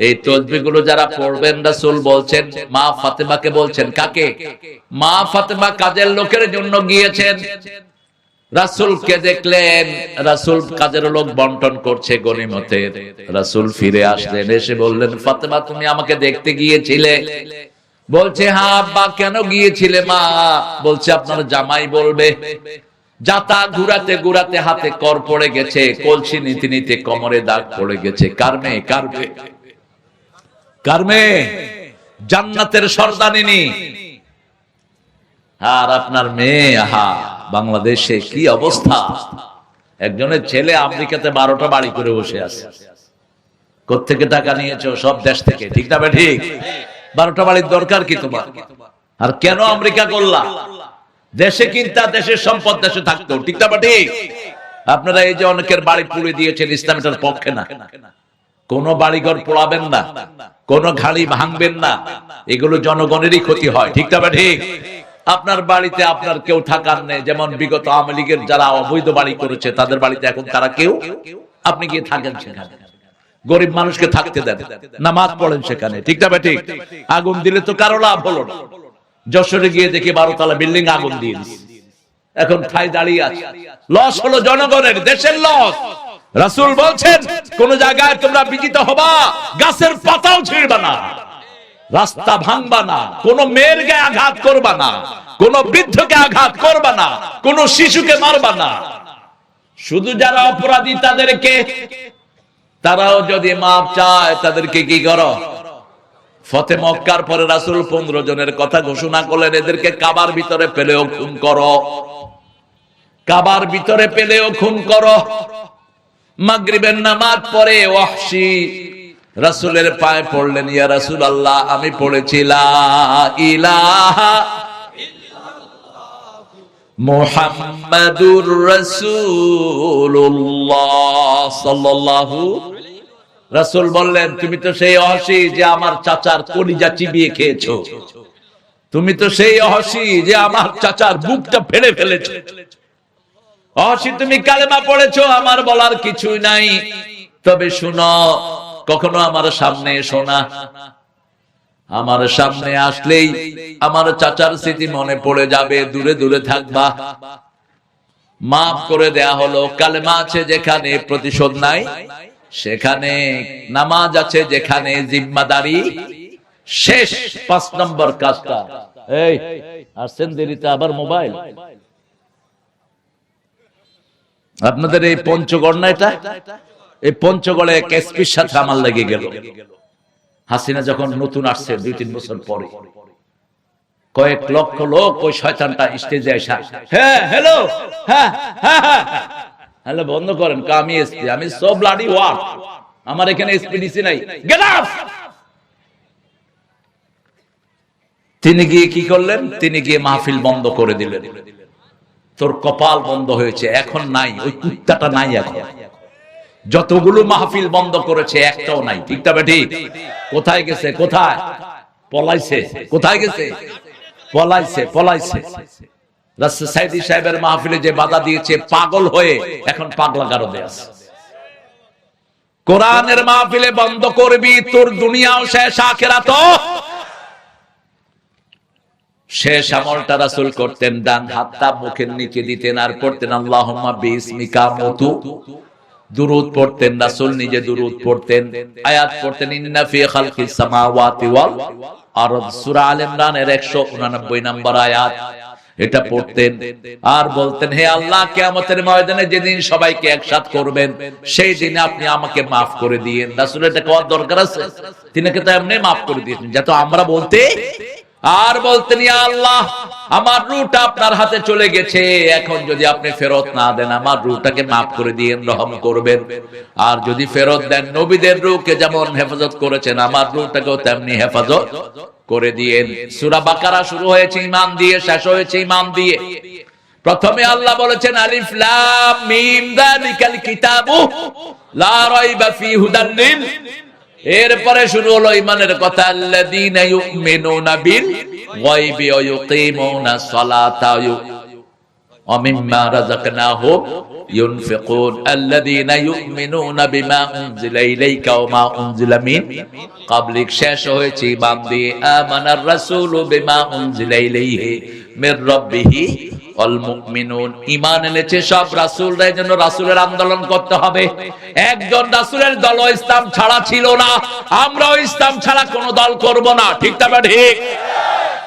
এই তাসবিহগুলো যারা পড়বেন, রাসূল বলছেন, মা ফাতেমাকে বলছেন। কাকে? মা ফাতেমা কাজের লোকের জন্য গিয়েছেন, রাসূলকে দেখলেন, রাসূল কাজের লোক বন্টন করছে গনিমতের। রাসূল ফিরে আসলেন, এসে বললেন, ফাতেমা তুমি আমাকে দেখতে গিয়েছিলে, বলছে হ্যাঁ আব্বা কেন গিয়েছিলে? মা বলছে আপনার জামাই বলবে। যাতা ঘুরাতে ঘুরাতে হাতে কর পড়ে গেছে, কলসি নিতে নিতে কোমরে দাগ পড়ে গেছে। কার মেয়ে? কার মেয়ে? কার মেয়ে? জান্নাতের সর্দানিনী। আর আপনার মেয়ে, আহা বাংলাদেশে কি অবস্থা! একজনের ছেলে আমেরিকাতে 12টা বাড়ি করে বসে আছে। কোত্থেকে টাকা নিয়েছো? সব দেশ থেকে। ঠিক না ঠিক? 12টা বাড়ির দরকার কি তোমার? আর কেন আমেরিকা করলা? দেশে কিনতা, দেশের সম্পদ দেশে থাকতো। ঠিক না ঠিক? আপনারা এই যে অনেকের বাড়ি পুড়ে দিয়েছেন, ইসলাম এটার পক্ষে না। কোন বাড়িঘর পোড়াবেন না, কোন ঘাড়ি ভাঙবেন না, এগুলো জনগণেরই ক্ষতি হয়। ঠিক না ঠিক? আপনার বাড়িতে আপনার কেউ থাকার নেই, যেমন বিগত আওয়ামী লীগের যারা অবৈধ বাড়ি করেছে তাদের বাড়িতে এখন তারা কেউ, আপনি গিয়ে থাকেন সেখানে, গরিব মানুষকে থাকতে দেন, নামাজ পড়েন সেখানে। ঠিক না ঠিক? আগুন দিলে তো কারো লাভ হলো না। যশোরে গিয়ে দেখি 12তলা বিল্ডিং আগুন দিয়ে দিচ্ছে, এখন ঠাই দাঁড়িয়ে আছে। লস হলো জনগণের, দেশের লস। রাসূল বলছেন কোন জায়গায় তোমরা বিজিত হবা, গাছের পাতাও ছিঁড়বা না, রাস্তা ভাঙবা না, কোন মেয়ের গায়ে আঘাত করবা না, কোন বৃদ্ধকে আঘাত করবা না, কোন শিশুকে মারবা না। শুধু যারা অপরাধী তাদেরকে, তারাও যদি মাপ চায় তাদেরকে কি করো? ফতে মক্কার পরে রাসূল 15 জনের কথা ঘোষণা করলেন, এদেরকে কাবার ভিতরে পেলেও খুন করো, কাবার ভিতরে পেলেও খুন করো। মাগরিবের নামাজ পড়ে ওয়াহশী রাসূলের পায়ে পড়লেন, ইয়া রাসূলুল্লাহ আমি পড়েছি লা ইলাহা ইল্লাল্লাহ মুহাম্মাদুর রাসূলুল্লাহ সাল্লাল্লাহু। রাসূল বললেন তুমি তো সেই ওয়াহশী যে আমার চাচার কলিজা চিবিয়ে খেয়েছো, তুমি তো সেই ওয়াহশী যে আমার চাচার বুকটা ফেলে ফেলেছো। ওয়াহশী তুমি কালেমা পড়েছো, আমার বলার কিছুই নাই, তবে শুনো কখনো আমার সামনে এসো না, আমার সামনে আসলেই আমার চাচার স্মৃতি মনে পড়ে যাবে, দূরে দূরে থাকবা। মাফ করে দেয়া হলো। কালেমা আছে যেখানে, প্রতিশোধ নাই সেখানে। নামাজ আছে যেখানে, জিম্মাদারি শেষ। 5 নম্বর কাজটা, এই আসছেন দেরিতে আবার মোবাইল। আপনাদের এই পঞ্চগড় না, এটা এই পঞ্চগড়ে এক এসপির সাথে আমার লেগে গেল। হাসিনা যখন নতুন আসছে 2-3 বছর পরে, কয়েক লক্ষ লোক ওই শয়তানটা স্টেজে আসা, হ্যাঁ হ্যালো, হ্যাঁ হ্যাঁ হ্যালো বন্ধ করেন, আমি এসপি, আমি সো ব্লাডি ওয়াট, আমার এখানে এসপি ডিসি নাই, গেট আপ। তিনি গিয়ে কি করলেন? তিনি গিয়ে মাহফিল বন্ধ করে দিলেন। তোর কপাল বন্ধ হয়েছে, এখন নাই, ওই কুত্তাটা নাই এখন। যতগুলো মাহফিল বন্ধ করেছে একটাও নাই। ঠিক তবে ঠিক? কোথায় গেছে? কোথায় পলাইছে? কোথায় গেছে? পলাইছে, পলাইছে। রাসূল সাইদি সাহেবের মাহফিলে যে বাধা দিয়েছে, পাগল হয়ে এখন পাগলা গারদে আছে। কোরআনের মাহফিলে বন্ধ করবি, তোর দুনিয়াও শেষ, আখিরাতও শেষ। আমলটা রাসূল করতেন, ডান হাতটা মুখের নিচে দিতেন আর পড়তেন আল্লাহুম্মা বিইসমিকা মুতু, দুরূদ পড়তেন। রাসূল নিজে দুরূদ পড়তেন, আয়াত পড়তেন, ইন্না ফি খালকিস সামাওয়াতি ওয়াল আরদ, সূরা আল ইমরানের 189 নম্বর আয়াত, এটা পড়তেন। আর বলতেন, হে আল্লাহ কিয়ামতের ময়দানে যেদিন সবাইকে একসাথ করবেন, সেই দিনে আপনি আমাকে maaf করে দিয়েন। রাসূল এটা কোয়ার দরকার আছে? তিনিকে তো এমনি maaf করে দিয়েছেন, যাতে আমরা বলতে। আর বলতেন, ইয়া আল্লাহ আমার রূহটা আপনার হাতে চলে গেছে, এখন যদি আপনি ফেরত না দেন আমার রূহটাকে maaf করে দিয়েন, রহম করবেন। আর যদি ফেরত দেন, নবীদের রূহকে যেমন হেফাজত করেছেন আমার রূহটাকেও তেমনি হেফাজত করে দিয়েন। সূরা বাকারা শুরু হয়েছে ঈমান দিয়ে, শেষ হয়েছে ঈমান দিয়ে। প্রথমে আল্লাহ বলেছেন আলিফ লাম মিম যালিকাল কিতাবু লা রাইবা ফীহি হুদান লিল, এরপরে শুরু হলো ঈমানের কথা, আল্লাযীনা ইউমিনুনা বিল গায়বি ওয়া ইউকিমুনাস সালাতা ওয়া মিম্মা রাযাকনাহুম ইউনফিকুন, আল্লাযীনা ইউমিনুনা বিমা উনজিলা ইলাইকা ওয়া মা উনজিলা মিন ক্বাবলিক। শেষ হয়েছে ঈমান দিয়ে, আমানার রাসূলু বিমা উনজিলা ইলাইহি মির রাব্বিহি ওয়াল মুমিনুন। ঈমান এনেছে সব রাসূলরা, এজন্য রাসূলের আন্দোলন করতে হবে। একজন রাসূলের দল ইসলাম ছাড়া ছিল না, আমরাও ইসলাম ছাড়া কোনো দল করব না। ঠিক না ঠিক?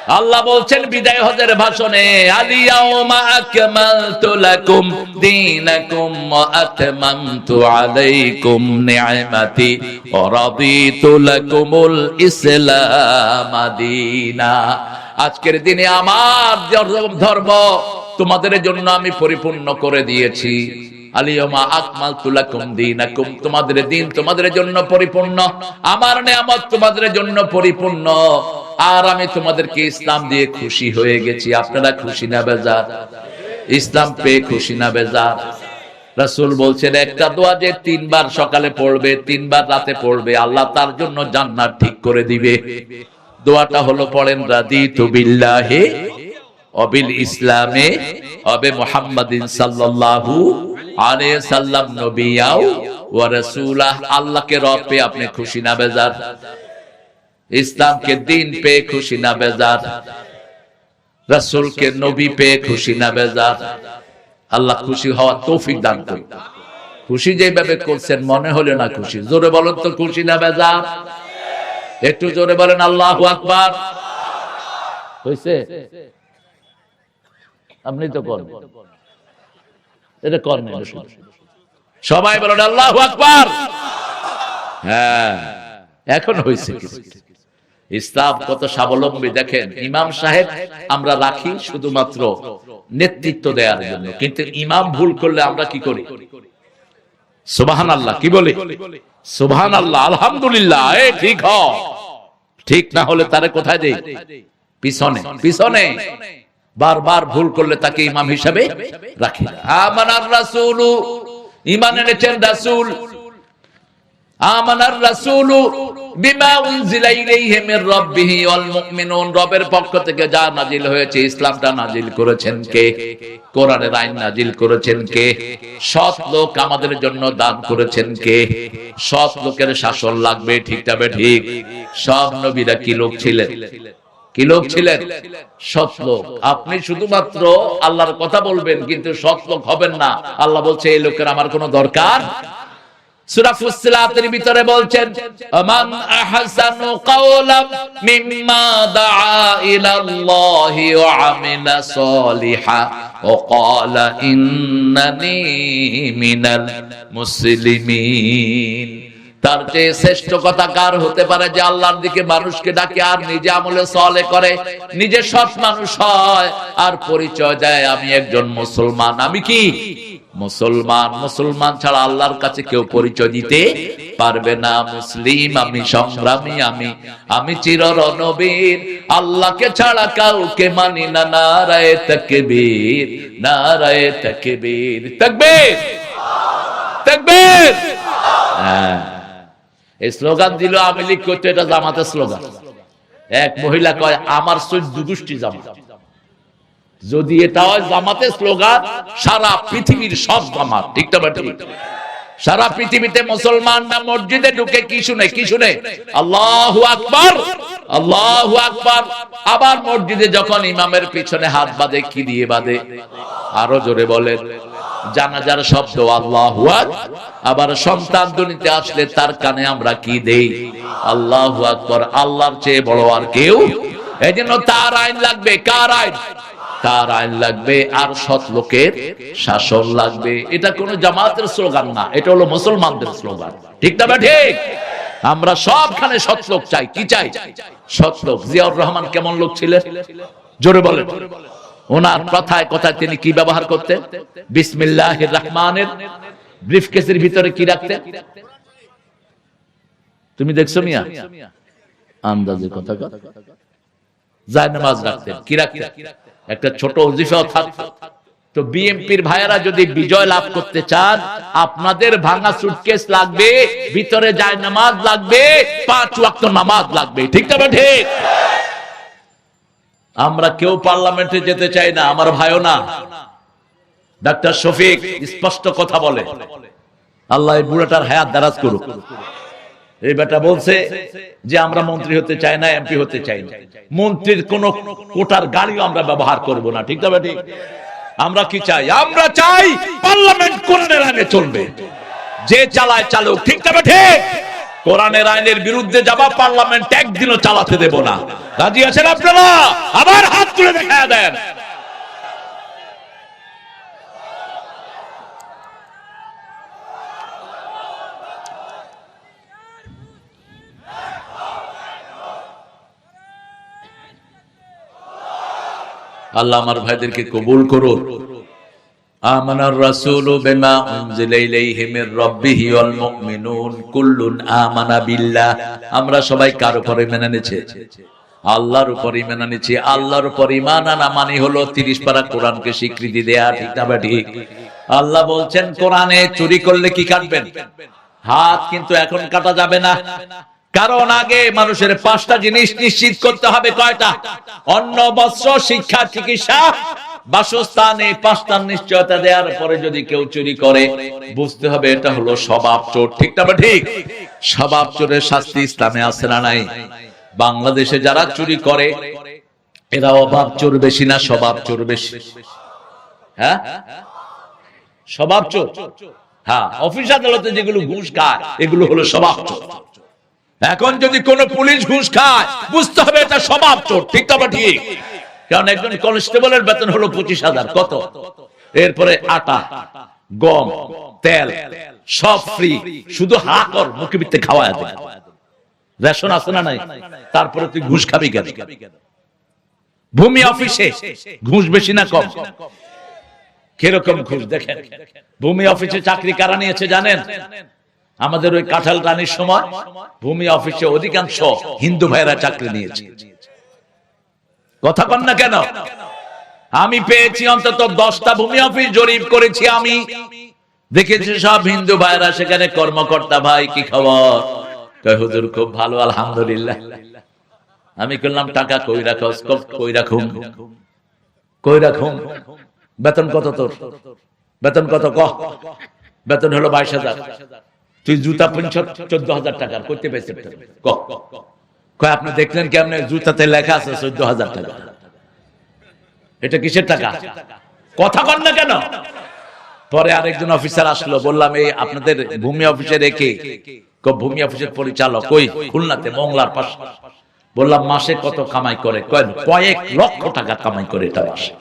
আল্লাহ বলছেন বিদায় হজের ভাষণে, আলিয়াউমা আকমালতু লাকুম দীনাকুম ওয়া আতমামতু আলাইকুম নি'মাতি ওয়া রাদিতু লাকুমুল ইসলাম দীনা। আজকের দিনে আমার ধর্ম তোমাদের জন্য আমি পরিপূর্ণ করে দিয়েছি। আলিয়াউমা আকমালতু লাকুম দীনাকুম, তোমাদের দিন তোমাদের জন্য পরিপূর্ণ, আমার নিয়ামত তোমাদের জন্য পরিপূর্ণ, আর আমি তোমাদেরকে ইসলাম দিয়ে খুশি হয়ে গেছি। আপনারা খুশি না বেজার? ইসলাম পেয়ে খুশি না বেজার? রাসূল বলছেন একটা দোয়া যে 3 বার সকালে পড়বে, 3 বার রাতে পড়বে, আল্লাহ তার জন্য জান্নাত ঠিক করে দিবে। দোয়াটা হলো, পড়েন রাদিতু বিল্লাহি ওয়া বিল ইসলামে ওয়া বি মুহাম্মাদিন সাল্লাল্লাহু আলাইহি সাল্লাম নবিয়াও ওয়া রাসূলাহ। আল্লাহকে রব পেয়ে আপনি খুশি না বেজার? ইসলামকে দিন পেয়ে খুশি না বেজার? রাসূলকে নবী পেয়ে খুশি না বেজার? আল্লাহ খুশি হওয়ার তৌফিক দান করুন। খুশি যেভাবে করছেন মনে হলো না খুশি? জোরে বলেন তো, খুশি না বেজার? একটু জোরে বলেন আল্লাহু আকবার। হইছে? আপনি তো করেন, এটা করেন সবাই বলেন আল্লাহু আকবার। হ্যাঁ, এখন হইছে কিছু। ইসলাম কত স্বাবলম্বী দেখেন। ইমাম সাহেব আমরা রাখি শুধুমাত্র নেতৃত্ব দেওয়ার জন্য, কিন্তু ইমাম ভুল করলে আমরা কি করি? সুবহানাল্লাহ কি বলি? সুবহানাল্লাহ, আলহামদুলিল্লাহ, এই ঠিক হ। ঠিক না হলে তারে কোথায় দেই? পিছনে। পিছনে বারবার ভুল করলে তাকে ইমাম হিসেবে রাখি। আমানার রাসূলু, ঈমান এনেছেন রাসূল। আমানার রাসূলু বিমা উনজিলা ইলাইহি মির রাব্বিহি ওয়াল মুমিনুন, রবের পক্ষ থেকে যা নাজিল হয়েছে, ইসলামটা নাজিল করেছেন কে? কোরআনের আইন নাজিল করেছেন কে? সৎ লোক আমাদের জন্য দান করেছেন কে? সৎ লোকের শাসন লাগবে, ঠিক তবে ঠিক। সব নবীরা কি লোক ছিলেন? কি লোক ছিলেন? সৎ লোক। আপনি শুধুমাত্র আল্লাহর কথা বলবেন কিন্তু সৎ লোক হবেন না, আল্লাহ বলছে এই লোকের আমার কোনো দরকার। সূরা ফুসসিলাতের ভিতরে বলছেন, মান আহসানু কাওলাম মিম্মা দাআ ইলাল্লাহি ওয়া আমিলা সলিহা ওয়া ক্বালা ইন্নানি মিনাল মুসলিমিন। তার চেয়ে শ্রেষ্ঠ কথা কার হতে পারে যে আল্লাহর দিকে মানুষকে ডাকে আর নিজে আমলে সলে করে, নিজে সৎ মানুষ হয় আর পরিচয় দেয় আমি একজন মুসলমান। আমি কি? মুসলমান। মুসলমান ছাড়া আল্লাহর কাছে কেউ পরিচয় দিতে পারবে না। মুসলিম আমি, সংগ্রামী আমি, আমি চির রণবীর, আল্লাহকে ছাড়া কাউকে মানি না। নারায়ে তাকবীর, নারায়ে তাকবীর, তাকবীর, তাকবীর। হ্যাঁ, এই স্লোগান দিল আওয়ামী লীগ করতে, এটা জামাতের স্লোগান। এক মহিলা কয় আমার 14 গোষ্ঠী জামাত। যদি এটা হয় জামাতের স্লোগান, সারা পৃথিবীর সব জামাত, ঠিক তো? ঠিক। সারা পৃথিবীতে মুসলমানরা মসজিদে ঢুকে কি শুনে? কি শুনে? আল্লাহু আকবার, আল্লাহু আকবার। আবার মসজিদে যখন ইমামের পিছনে হাত বাঁধে, কি দিয়ে বাঁধে? আরো জোরে বলেন। জানাজার শব্দ আল্লাহু আকবার। আবার সন্তান দুনিয়াতে আসলে তার কানে আমরা কি দেই? আল্লাহু আকবার। আল্লাহর চেয়ে বড় আর কেউ। এজন্য তার আইন লাগবে। কার আইন? তার আইন লাগবে, আর সৎ লোকের শাসন লাগবে। এটা কোন জামাতের স্লোগান না, এটা হলো মুসলমানদের স্লোগান, ঠিক না? ঠিক। আমরা সবখানে সৎ লোক চাই। কি চাই? সৎ লোক। জিয়াউর রহমান কেমন লোক ছিলেন? জোরে বলেন। ওনার কথায় কথায় তিনি কি ব্যবহার করতেন? বিসমিল্লাহির রহমানির ব্রিফকেসের ভিতরে কি রাখতেন? তুমি দেখছো মিয়া? আন্দাজে কথা কয়। জায়নামাজ রাখতেন। কি রাখতেন? একটা ছোট ওজিফাও থাকতো। তো বিএনপির ভাইয়েরা যদি বিজয় লাভ করতে চান, আপনাদের ভাঙা সুটকেস লাগবে, ভিতরে জায়নামাজ লাগবে, 5 ওয়াক্ত নামাজ লাগবে, ঠিক না? ঠিক। আমরা কেউ পার্লামেন্টে যেতে চাই না, আমার ভাইও না। ডাক্তার শফিক স্পষ্ট কথা বলে, আল্লাহ এই বুড়াটার হায়াত দারাজ করুক। এই বেটা বলছে যে আমরা মন্ত্রী হতে চাই না, এমপি হতে চাই না, মন্ত্রীর কোন কোটার গাড়িও আমরা ব্যবহার করব না, ঠিক না? ঠিক। আমরা কি চাই? আমরা চাই পার্লামেন্ট কোন নিয়মে চলবে, যে চালায় চালুক, ঠিক না? ঠিক। কোরআনের আইনের বিরুদ্ধে যাবা পার্লামেন্ট একদিনও চালাতে দেব না। রাজি আছেন আপনারা? আবার হাত তুলে দেখায় দেন। আল্লাহ আমার ভাইদেরকে কবুল করুন। আমানার রাসূলু বিমা উনজিলা ইলাইহি মির রাব্বিহি ওয়াল মুমিনুন কুল্লুন আমানা বিল্লাহ। আমরা সবাই কার উপরে মেনে নিয়েছি? আল্লাহর উপর ঈমান এনেছি। আল্লাহর উপর ঈমান আনা মানে হলো 30 পারা কোরআনকে স্বীকৃতি দেয়া, ঠিক না ঠিক? আল্লাহ বলছেন কোরআনে চুরি করলে কি কাটবেন? হাত, কিন্তু এখন কাটা যাবে না। কারণ আগে মানুষের 5টা জিনিস নিশ্চিত করতে হবে। কয়টা? অন্ন, বস্ত্র, শিক্ষা, চিকিৎসা, বাসস্থান। এই 5টার নিশ্চয়তা দেওয়ার পরে যদি কেউ চুরি করে বুঝতে হবে এটা হলো স্বভাব চোর, ঠিক না ঠিক? স্বভাব চোরের শাস্তি ইসলামে আছে না নাই? বাংলাদেশে যারা চুরি করে এরা অভাব চোর বেশি না স্বভাব চোর বেশি? হ্যাঁ, স্বভাব চোর। হ্যাঁ, অফিস আদালতে যেগুলো ঘুষ খায় এগুলো হলো স্বভাব চোর। এখন যদি কোন পুলিশ ঘুষ খায় বুঝতে হবে এটা স্বভাব চোর, ঠিক না ঠিক? কারণ একজন কনস্টেবলের বেতন হলো 25,000। কত? এরপরে আটা, গম, তেল সব ফ্রি, শুধু হা কর মুখে বিতে খাওয়া দেয়। রেশন আছে না নাই? তারপরে তুই ঘুষ খাবি কেন? ভূমি অফিসে ঘুষ বেশি না কম? কিরকম ঘুষ দেখেন। ভূমি অফিসে চাকরি কারা নিয়েছে জানেন? আমাদের ওই কাঁঠাল রানীর সময় ভূমি অফিসে অধিকাংশ হিন্দু ভাইরা চাকরি নিয়েছে। কথা কন না কেন? আমি পেয়েছি অন্তত 10টা ভূমি অফিস জরিপ করেছি আমি, দেখেছি সব হিন্দু ভাইরা সেখানে কর্মকর্তা। ভাই কি খবর? কয় হুজুর খুব ভালো আলহামদুলিল্লাহ। আমি বললাম টাকা কই রাখো? কই রাখুম? কই রাখুম? বেতন কত তোর? বেতন কত? কহ। বেতন হলো 22,000। তুই জুতা 14,000 টাকার করতে পেয়েছে? কয় আপনি দেখলেন কেমনে? জুতাতে লেখা আছে 14,000 টাকা। এটা কিসের টাকা? কথা কন না কেন? পরে আরেকজন অফিসার আসলো, বললাম এই আপনাদের ভূমি অফিসে রেখে? ভূমি অফিসের পরিচালক ওই খুলনাতে মংলার পাশে। বললাম মাসে কত কামাই করে? কয়েক লক্ষ টাকা কামাই করে এটা মাসে।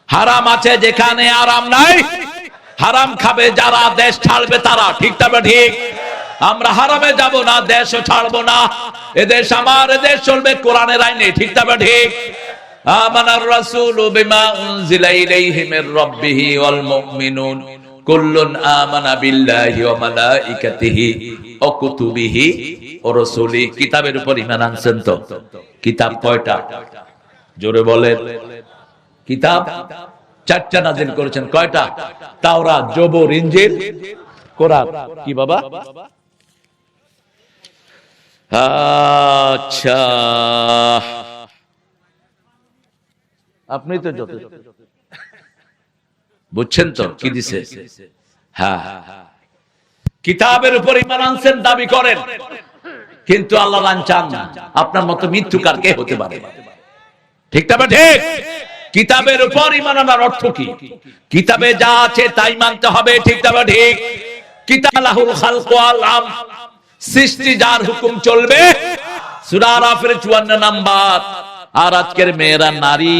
হারাম আছে যেখানে আরাম নাই। হারাম খাবে যারা দেশ ছাড়বে তারা, ঠিক তবে ঠিক? আমরা হারামে যাব না, দেশও ছাড়বো না। এদেশ আমার, এদেশ চলবে কোরআনের আইনে, ঠিক তবে ঠিক? আমানার রাসূলু বিমা উনজিলা ইলাইহি মির রাব্বিহি ওয়াল মুমিনুন কুল্লুন আমানা বিল্লাহি ওয়া মালাইকাতিহি ওয়া কুতুবিহি ওয়া রাসূলিহি। কিতাবের উপর ঈমান আনছেন তো? কিতাব কয়টা? জোরে বলেন। কিতাব 4টা নাযিল করেছেন। কয়টা? তাওরাত, জবুর, ইনজিল, কোরআন। কি বাবা? আচ্ছা, আপনি তো যত বুঝছেন তো কি দিছে? হ্যাঁ, কিতাবের উপর ঈমান আনছেন দাবি করেন, কিন্তু আল্লাহ রান চান না। আপনার মতো মৃত্যুকার কে হতে পারে? ঠিক না ঠিক? কিতাবের উপর ঈমান আনার অর্থ কি? কিতাবে যা আছে তাই মানতে হবে, ঠিক না ঠিক? কিতালাহুল খালকু ওয়াল আমর, সৃষ্টি যার হুকুম চলবে। সূরা আরাফের 54 নাম্বার। আর আজকের মেয়েরা নারী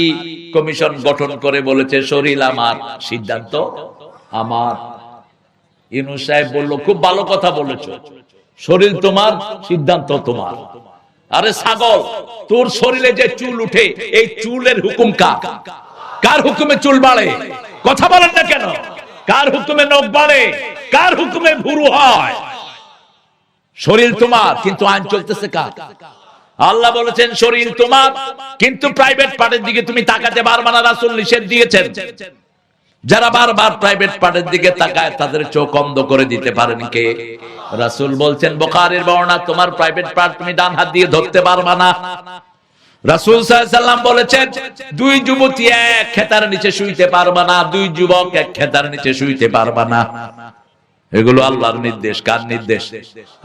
কমিশন গঠন করে বলেছে শরীর আমার, সিদ্ধান্ত আমার। ইউনূস সাহেব বলল খুব ভালো কথা বলেছো, শরীর তোমার, সিদ্ধান্ত তোমার। আরে ছাগল, তোর শরীরে যে চুল উঠে এই চুলের হুকুম কার? কার হুকুমে চুল বাড়ে? কথা বলেন না কেন? কার হুকুমে নখ বাড়ে? কার হুকুমে ভুরু হয়? শরীর তোমার, কিন্তু আইন চলতেছে কার? আল্লাহ বলেছেন শরীর তোমার, কিন্তু প্রাইভেট পার্টের দিকে তুমি তাকাতে পারবে না। রাসূল নিষেধ দিয়েছেন। যারা বারবার প্রাইভেট পার্টের দিকে তাকায় তাদের চোখ অন্ধ করে দিতে পারেন কে? রাসূল বলছেন বুখারীর বর্ণনা, তোমার প্রাইভেট পার্ট তুমি ডান হাত দিয়ে ধরতে পারবে না। রাসূল সাল্লাল্লাহু আলাইহি ওয়াসাল্লাম বলেছেন দুই যুবতী এক খেতার নিচে শুইতে পারবে না, দুই যুবক এক খেতার নিচে শুইতে পারবে না। এগুলো আল্লাহর নির্দেশ। কার নির্দেশ?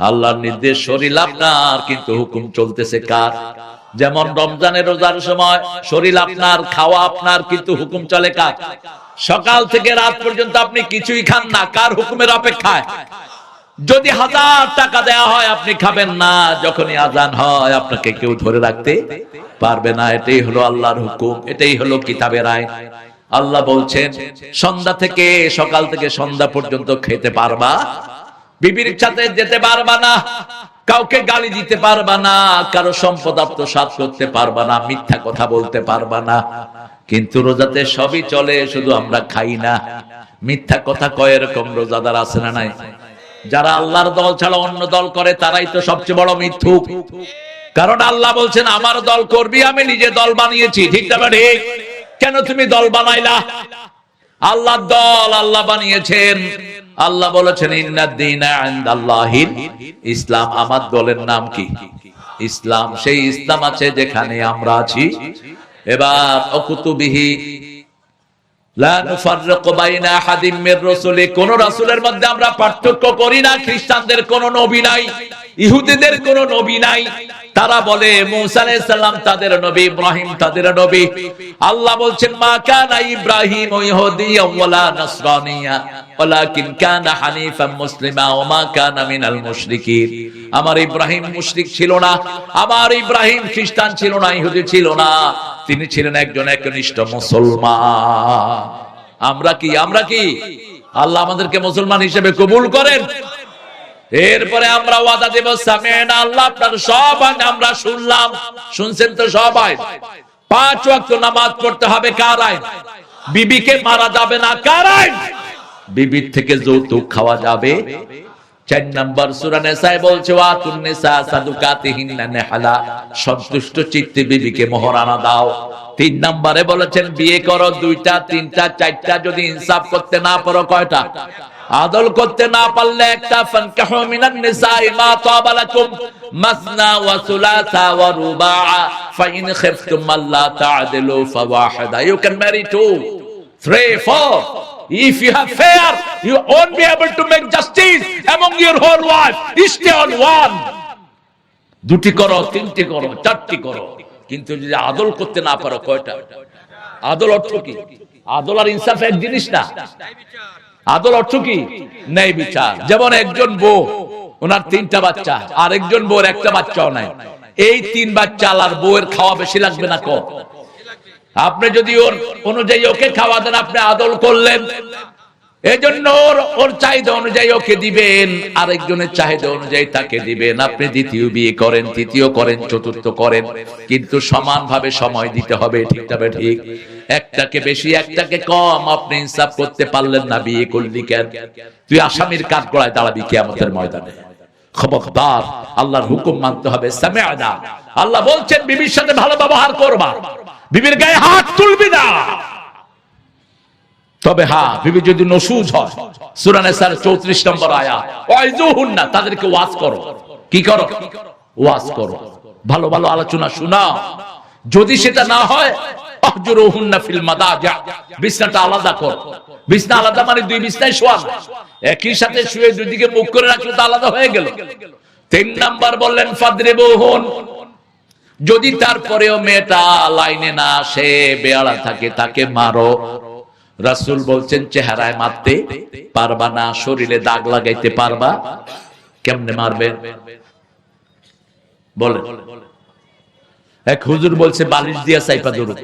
আল্লাহর নির্দেশ। শরীর আপনার, কিন্তু হুকুম চলতেছে কার? যেমন রমজানের রোজার সময় শরীর আপনার, খাওয়া আপনার, কিন্তু হুকুম চলে কার? সকাল থেকে রাত পর্যন্ত আপনি কিছুই খান না, কার হুকুমের অপেক্ষায়? যদি 1000 টাকা দেয়া হয় আপনি খাবেন না, যখনই আজান হয় আপনাকে কেউ ধরে রাখতে পারবে না। এটাই হলো আল্লাহর হুকুম, এটাই হলো কিতাবের আইন। আল্লাহ বলছেন সন্ধ্যা থেকে সকাল থেকে সন্ধ্যা পর্যন্ত খেতে পারবা, বিবির সাথে যেতে পারবা না, কাউকে গালি দিতে পারবা না, কারো সম্পদ আত্মসাৎ করতে পারবা না, মিথ্যা কথা বলতে পারবা না। কিন্তু রোজাতে সবই চলে, শুধু আমরা খাই না। মিথ্যা কথা কয় এরকম রোজাদার আছে না নাই? যারা আল্লাহর দল ছাড়া অন্য দল করে তারাই তো সবচেয়ে বড় মিথ্যুক। কারণ আল্লাহ বলছেন আমার দল করবি, আমি নিজে দল বানিয়েছি। ঠিক না ঠিক? কেন তুমি দল বানাইলা? আল্লাহর দল আল্লাহ বানিয়েছেন। আল্লাহ বলেছেন ইন্নাদ-দীনা ইনদাল্লাহিল ইসলাম। আমার দলের নাম কি? ইসলাম। সেই ইসলাম আছে যেখানে আমরা আছি। এবার অকুতুবিহি লা নুফাররিকু বাইনা আহাদিম মির রাসূলি, কোন রাসূলের মধ্যে আমরা পার্থক্য করি না। খ্রিস্টানদের কোন নবী নাই, ইহুদিদের কোন নবী নাই। তারা বলে মূসা আলাইহিস সালাম তাদের নবী, ইব্রাহিম তাদের নবী। আল্লাহ বলছেন মা কানা ইব্রাহিম ইহুদিয়্যান ওয়ালা নাসরানিয়্যা ওয়ালাকিন কানা হানিফাম মুসলিমা ওয়া মা কানা মিনাল মুশরিকিন। আমার ইব্রাহিম মুশরিক ছিল না, আমার ইব্রাহিম খ্রিস্টান ছিল না, ইহুদি ছিল না, তিনি ছিলেন একজন একনিষ্ঠ মুসলমান। আমরা কি? আমরা কি? আল্লাহ আমাদেরকে মুসলমান হিসেবে কবুল করেন। এরপরে আমরা ওয়াদা দেব সামি'না, আল্লাহ আপনার সব আমরা শুনলাম। শুনছেন তো সবাই? 5 ওয়াক্ত নামাজ পড়তে হবে। কার আইন? বিবিকে মারা যাবে না। কার আইন? বিবির থেকে যৌতুক খাওয়া যাবে। 4 নম্বর সূরা নিসায় বলছে ওয়াতুন নিসা সাদুকাতিহিন্না নিহলা, সন্তুষ্ট চিত্তে বিবিকে মোহরানা দাও। 3 নম্বরে বলেছেন বিয়ে করো 2টা 3টা 4টা, যদি ইনসাফ করতে না পারো কয়টা? আদল করতে না পারলে একটা। ফানকাহু মিনান নিসাই মা তাবা লাকুম মাসনা ওয়া সুলাসা ওয়া রুবা'a ফাইন খিফতুম আল্লা তা'দিলু ফাওয়াহিদা। You can marry 2, 3, 4. If you have fear, you won't be able to make justice among your whole wife. Stay on one. 2টি করো, 3টি করো, 4টি করো, কিন্তু যদি আদল করতে না পারো কয়টা? আদল অর্থ কি? আদল আর ইনসাফ এক জিনিস না। আদল অর্থ কি? ন্যায় বিচার। যেমন একজন বউ, ওনার 3টা বাচ্চা, আর একজন বউর একটা বাচ্চাও নাই। এই 3 বাচ্চা আর বউয়ের খাওয়া বেশি লাগবে না কম? আপনি যদি ওর অনুযায়ী ওকে খাওয়া দেন, আপনি আদল করলেন। এজন্য ওর চাহিদা অনুযায়ী ওকে দিবেন, আরেকজনের চাহিদা অনুযায়ী তাকে দিবেন। আপনি দ্বিতীয় বিয়ে করেন, তৃতীয় করেন, চতুর্থ করেন, কিন্তু সমানভাবে সময় দিতে হবে। ঠিক তবে ঠিক, একটাকে বেশি একটাকে কম আপনি ইনসাফ করতে পারলেন না, বিয়ে করলি কেন? তুই আসামির কাঠগড়ায় দাঁড়াবি কিয়ামতের ময়দানে। খবরদার, আল্লাহর হুকুম মানতে হবে। সামি'না, আল্লাহ বলছেন বিবির সাথে ভালো ব্যবহার করবা, বিবির গায়ে হাত তুলবি না। তবে হ্যাঁ, বিবি যদি নসুজ হয়, সূরা নিসার 34 নম্বর আয়াত, ওয়াইজুহুন্না, তাদেরকে ওয়াজ করো। কি করো? ওয়াজ করো, ভালো ভালো আলোচনা শোনাও। যদি সেটা না হয় আহজুরুহুন্না ফিল মাদাজি', বিছনাটা আলাদা করো। বিছনা আলাদা মানে 2 বিছনায় শোয়া না, একই সাথে শুয়ে 2 দিকে মুখ করে রাখলে তো আলাদা হয়ে গেল। 3 নাম্বার বললেন ফাদরিবুহুন, যদি তারপরেও মেয়েটা লাইনে না আসে, বেয়াড়া থাকে, তাকে মারো। রাসূল বলছেন চেহারায় মারতে পারবা না, শরীরে দাগ লাগাইতে পারবা। কেমনে মারবে বলে? এক হুজুর বলছে বালিশ দিয়া চাইপা ধরো।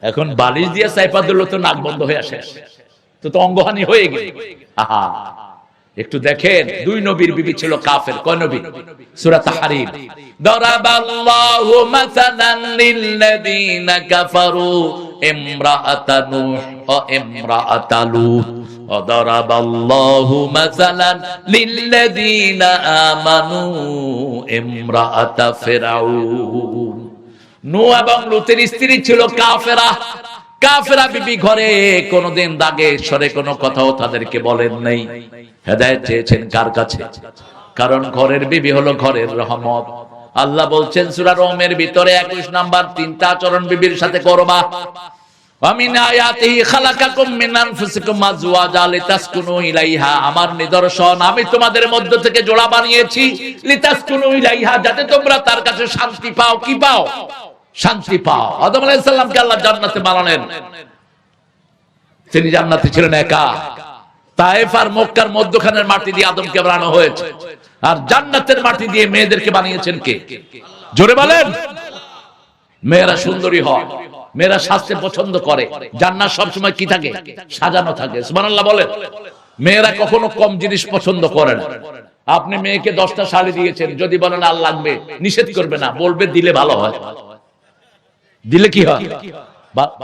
এখন বালিশ দিয়া চাইপা ধরলো তো নাক বন্ধ হয়ে আসে, তো অঙ্গহানি হয়ে গেল। আহা, একটু দেখেন 2 নবীর বিবি ছিল কাফের। কয় নবী? সূরা তাহরীম, দারাবাল্লাহু মাসালান লিল্লাযীনা কাফারু ইমরাআতা নূহ ওয়া ইমরাআতা লূত ওয়া দারাবাল্লাহু মাসালান লিল্লাযীনা আমানু ইমরাআতা ফিরআউন। নূহ এবং লূতের স্ত্রী ছিল কাফেরা। কাফেরা বিবি ঘরে কোনোদিন দাগে সরে কোনো কথাও তাদেরকে বলেন নাই। হেদায়েত চেয়েছেন কার কাছে? কারণ ঘরের বিবি হলো ঘরের রহমত। আল্লাহ বলছেন সূরা রোমের ভিতরে 21 নাম্বার 3টা আচরণ বিবির সাথে করবা। আমিন আয়াতিহি খালাকাকুম মিন আনফুসিকুম আজওয়াজা লিতাসকুনু ইলাইহা, আমার নিদর্শন, আমি তোমাদের মধ্য থেকে জোড়া বানিয়েছি। লিতাসকুনু ইলাইহা, যাতে তোমরা তার কাছে শান্তি পাও। কি পাও? শান্তি পাও। আদম আলাইহিস সালামকে আল্লাহ জান্নাতে বানালেন, তিনি জান্নাতে ছিলেন একা। তায়েফ আর মক্কার মধ্যখানের মাটি দিয়ে আদমকে বানানো হয়েছে, আর জান্নাতের মাটি দিয়ে মেয়েদেরকে বানিয়েছেন কে? জোরে বলেন। মেয়েরা সুন্দরী হয়, মেয়েরা স্বাস্থ্য পছন্দ করে। জান্নাত সবসময় কি থাকে? সাজানো থাকে। সুবহানাল্লাহ বলেন। মেয়েরা কখনো কম জিনিস পছন্দ করে না। আপনি মেয়েকে 10টা শাড়ি দিয়েছেন, যদি বলেন আর লাগবে, নিষেধ করবে না, বলবে দিলে ভালো হয়। দিলে কি হয়?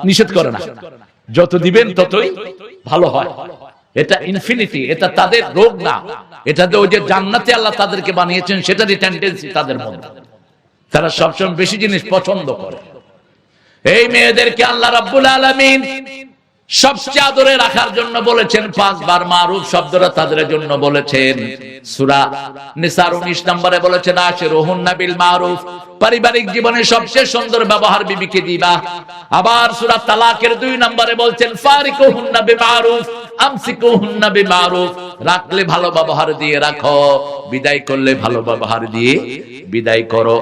নিষেধ করে না, যত দিবেন ততই ভালো হয়। এটা ইনফিনিটি, এটা তাদের রোগ না, এটা তো ওই যে জান্নাতে আল্লাহ তাদেরকে বানিয়েছেন সেটারই টেন্ডেন্সি তাদের মধ্যে। তারা সবসময় বেশি জিনিস পছন্দ করে। এই মেয়েদেরকে আল্লাহ রাব্বুল আলামিন সবচেয়ে আদরে রাখার জন্য বলেছেন 5 বার মারুফ শব্দটা তাদের জন্য বলেছেন। সূরা নিসার 19 নম্বরে বলেছেন আশিরুহুন্না বিল মারুফ, পারিবারিক জীবনে সবচেয়ে সুন্দর ব্যবহার বিবিকে দিবা। আবার সূরা তালাকের 2 নম্বরে বলছেন ফারিকুহুন্না বিমারুফ আমসিকুহুন্না বিমারুফ, রাখলে ভালো ব্যবহার দিয়ে রাখো, বিদায় করলে ভালো ব্যবহার দিয়ে বিদায় করো।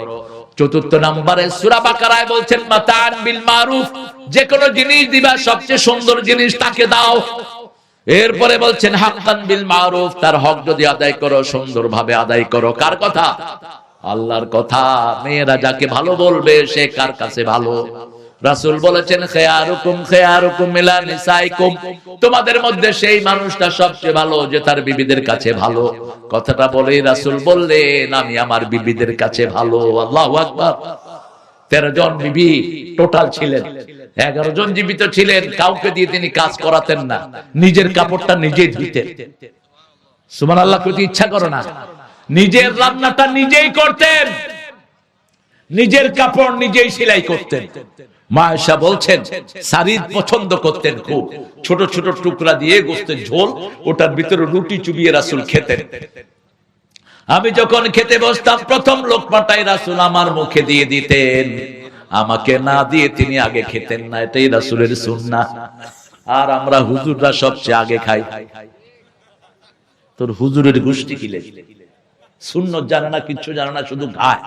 4 নম্বরে সূরা বাকারায় বলছেন মাতান বিল মারুফ, যে কোনো জিনিস দিবা সবচেয়ে সুন্দর জিনিস তাকে দাও। এরপরে বলছেন হাক্কান বিল মারুফ, তার হক যদি আদায় করো সুন্দরভাবে আদায় করো। কার কথা? আল্লাহর কথা। মেয়েরা যাকে ভালো বলবে সে কার কাছে ভালো? রাসূল বলেছেন খায়রুকুম খায়রুকুম মিলা নিসাইকুম, তোমাদের মধ্যে সেই মানুষটা সবচেয়ে ভালো যে তার বিবিদের কাছে ভালো। কথাটা বলেই রাসূল বললেন আমি আমার বিবিদের কাছে ভালো। আল্লাহু আকবার। 13 জন বিবি টোটাল ছিলেন, 11 জন জীবিত ছিলেন। কাউকে দিয়ে তিনি কাজ করাতেন না, নিজের কাপড়টা নিজেই ধুইতেন। সুবহানাল্লাহ, কত ইচ্ছা করে না? নিজের রান্নাটা নিজেই করতেন, নিজের কাপড় নিজেই সেলাই করতেন। মা আয়েশা বলছেন সারিদ পছন্দ করতেন খুব, ছোট ছোট টুকরা দিয়ে গোশতের ঝোল, ওটার ভিতরে রুটি চুবিয়ে রাসূল খেতেন। আমি যখন খেতে বসতাম প্রথম লোকমাটাই রাসূল আমার মুখে দিয়ে দিতেন, আমাকে না দিয়ে তিনি আগে খেতেন না। এটাই রাসূলের সুন্নাহ। আর আমরা হুজুররা সবচেয়ে আগে খাই। তোর হুজুরের গোষ্ঠী কিলে সুন্নত জানে না, কিচ্ছু জানে না, শুধু খায়।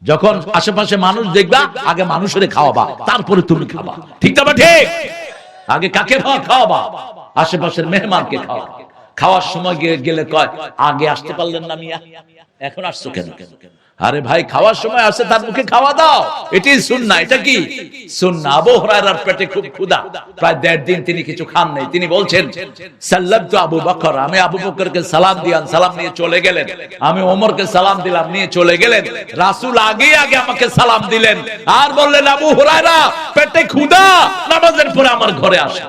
যখন আশেপাশে মানুষ দেখবা আগে মানুষের খাওয়াবা, তারপরে তুমি খাবা। ঠিক না? ঠিক। আগে কাকে খাওয়াবা? আশেপাশের মেহমানকে খাওয়াবা। খাওয়ার সময় গেলে কয় আগে আসতে পারলেন না মিয়া, এখন আসছো কেন? আরে ভাই, খাওয়ার সময় আসে তার মুখে খাওয়া দাও, এটাই সুন্নাহ। এটা কি সুন্নাহ? আবু হুরায়রার পেটে খুব ক্ষুধা, প্রায় 1.5 দিন তিনি কিছু খান নাই। তিনি বলছেন সাল্লাতু আবু বকর, আমি আবু বকরকে সালাম দিলাম, সালাম নিয়ে চলে গেলেন। আমি ওমরকে সালাম দিলাম, নিয়ে চলে গেলেন। রাসূল আগে আগে আমাকে সালাম দিলেন আর বললেন আবু হুরায়রা পেটে ক্ষুধা, নামাজের পরে আমার ঘরে আসো।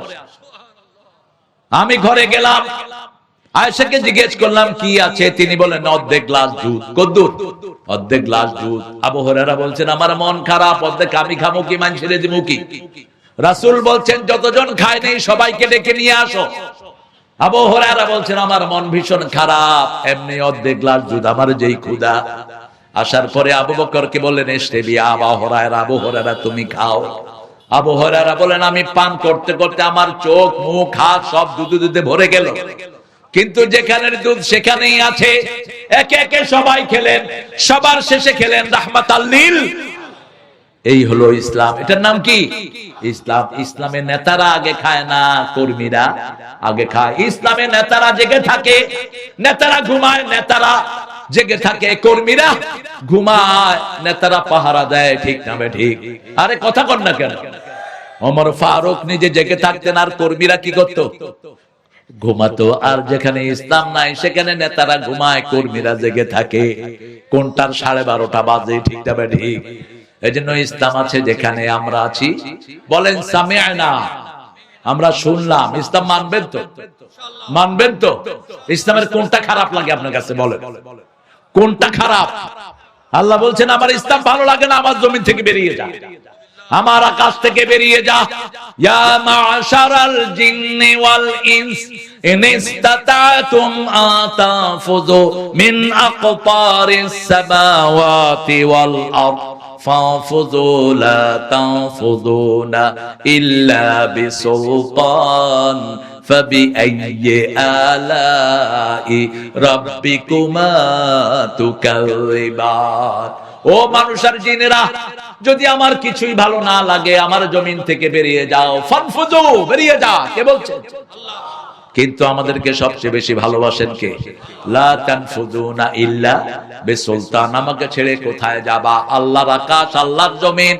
আমি ঘরে গেলাম, আয়েশাকে জিজ্ঞেস করলাম কি আছে, তিনি বলেন অর্ধেক গ্লাস দুধ। কদ্দুর? অর্ধেক গ্লাস দুধ। আবু হুরায়রা বলছেন আমার মন খারাপ, অর্ধেক আমি খামু কি মানুষের দিমু কি? রাসূল বলছেন যতজন খায় নেই সবাইকে ডেকে নিয়ে আসো। আবু হুরায়রা বলছেন আমার মন ভীষণ খারাপ, এমনি অর্ধেক গ্লাস দুধ, আমার যেই ক্ষুধা। আসার পরে আবু বকরকে বললেন এসে বিয়া আবু হুরায়রা, আবু হুরায়রা তুমি খাও। আবু হুরায়রা বলেন আমি পান করতে করতে আমার চোখ মুখ হাত সব দুধে ভরে গেল, কিন্তু যেখানের দুধ সেখানেই আছে। একে একে সবাই খেলেন, সবার শেষে খেলেন রাহমাতাল লিল। এই হলো ইসলাম। এটার নাম কি? ইসলাম। ইসলামের নেতারা আগে খায় না, কর্মীরা আগে খায়। ইসলামে নেতারা জেগে থাকে, নেতারা ঘুমায়, নেতারা জেগে থাকে, কর্মীরা ঘুমায়, নেতারা পাহারা দেয়। ঠিক না? ঠিক। আরে কথা কর না কেন? ওমর ফারুক নিজে জেগে থাকতেন আর কর্মীরা কি করতো? ঘুমাতো। আর যেখানে ইসলাম নাই সেখানে নেতারা ঘুমায়, কর্মীরা জেগে থাকে। কোনটার 12:30 বাজে? ঠিক না? ঠিক। এই জন্য ইসলাম আছে যেখানে আমরা আছি। বলেন সামি'না, আমরা শুনলাম। ইসলাম মানবেন তো? মানবেন তো? ইসলামের কোনটা খারাপ লাগে আপনার কাছে? বলেন কোনটা খারাপ? আল্লাহ বলছেন আমার ইসলাম ভালো লাগে না, আমার জমিন থেকে বেরিয়ে যা, আমার আকাশ থেকে বেরিয়ে যা। ইয়া মা'শারাল জিন্নি ওয়াল ইনস ইন ইসতাতা'তুম আতাফুযু মিন আকতারিস সামাওয়াতি ওয়াল আরদ ফাফুযু লা তানফুযুনা ইল্লা বিসুলতান ফাবিআইয়ি আলাই রাব্বিকুমা তুকাযিবান। ও মানুষের জিনেরা, যদি আমার কিছুই ভালো না লাগে আমার জমিন থেকে বেরিয়ে যাও। ফানফুযু, বেরিয়ে যা। কে বলছেন? কিন্তু আমাদেরকে সবচেয়ে বেশি ভালোবাসেন কে? লা তানফুযুনা ইল্লা বিসুলতান। আমাকে ছেড়ে কোথায় যাবা? আল্লাহর আকাশ, আল্লাহর জমিন,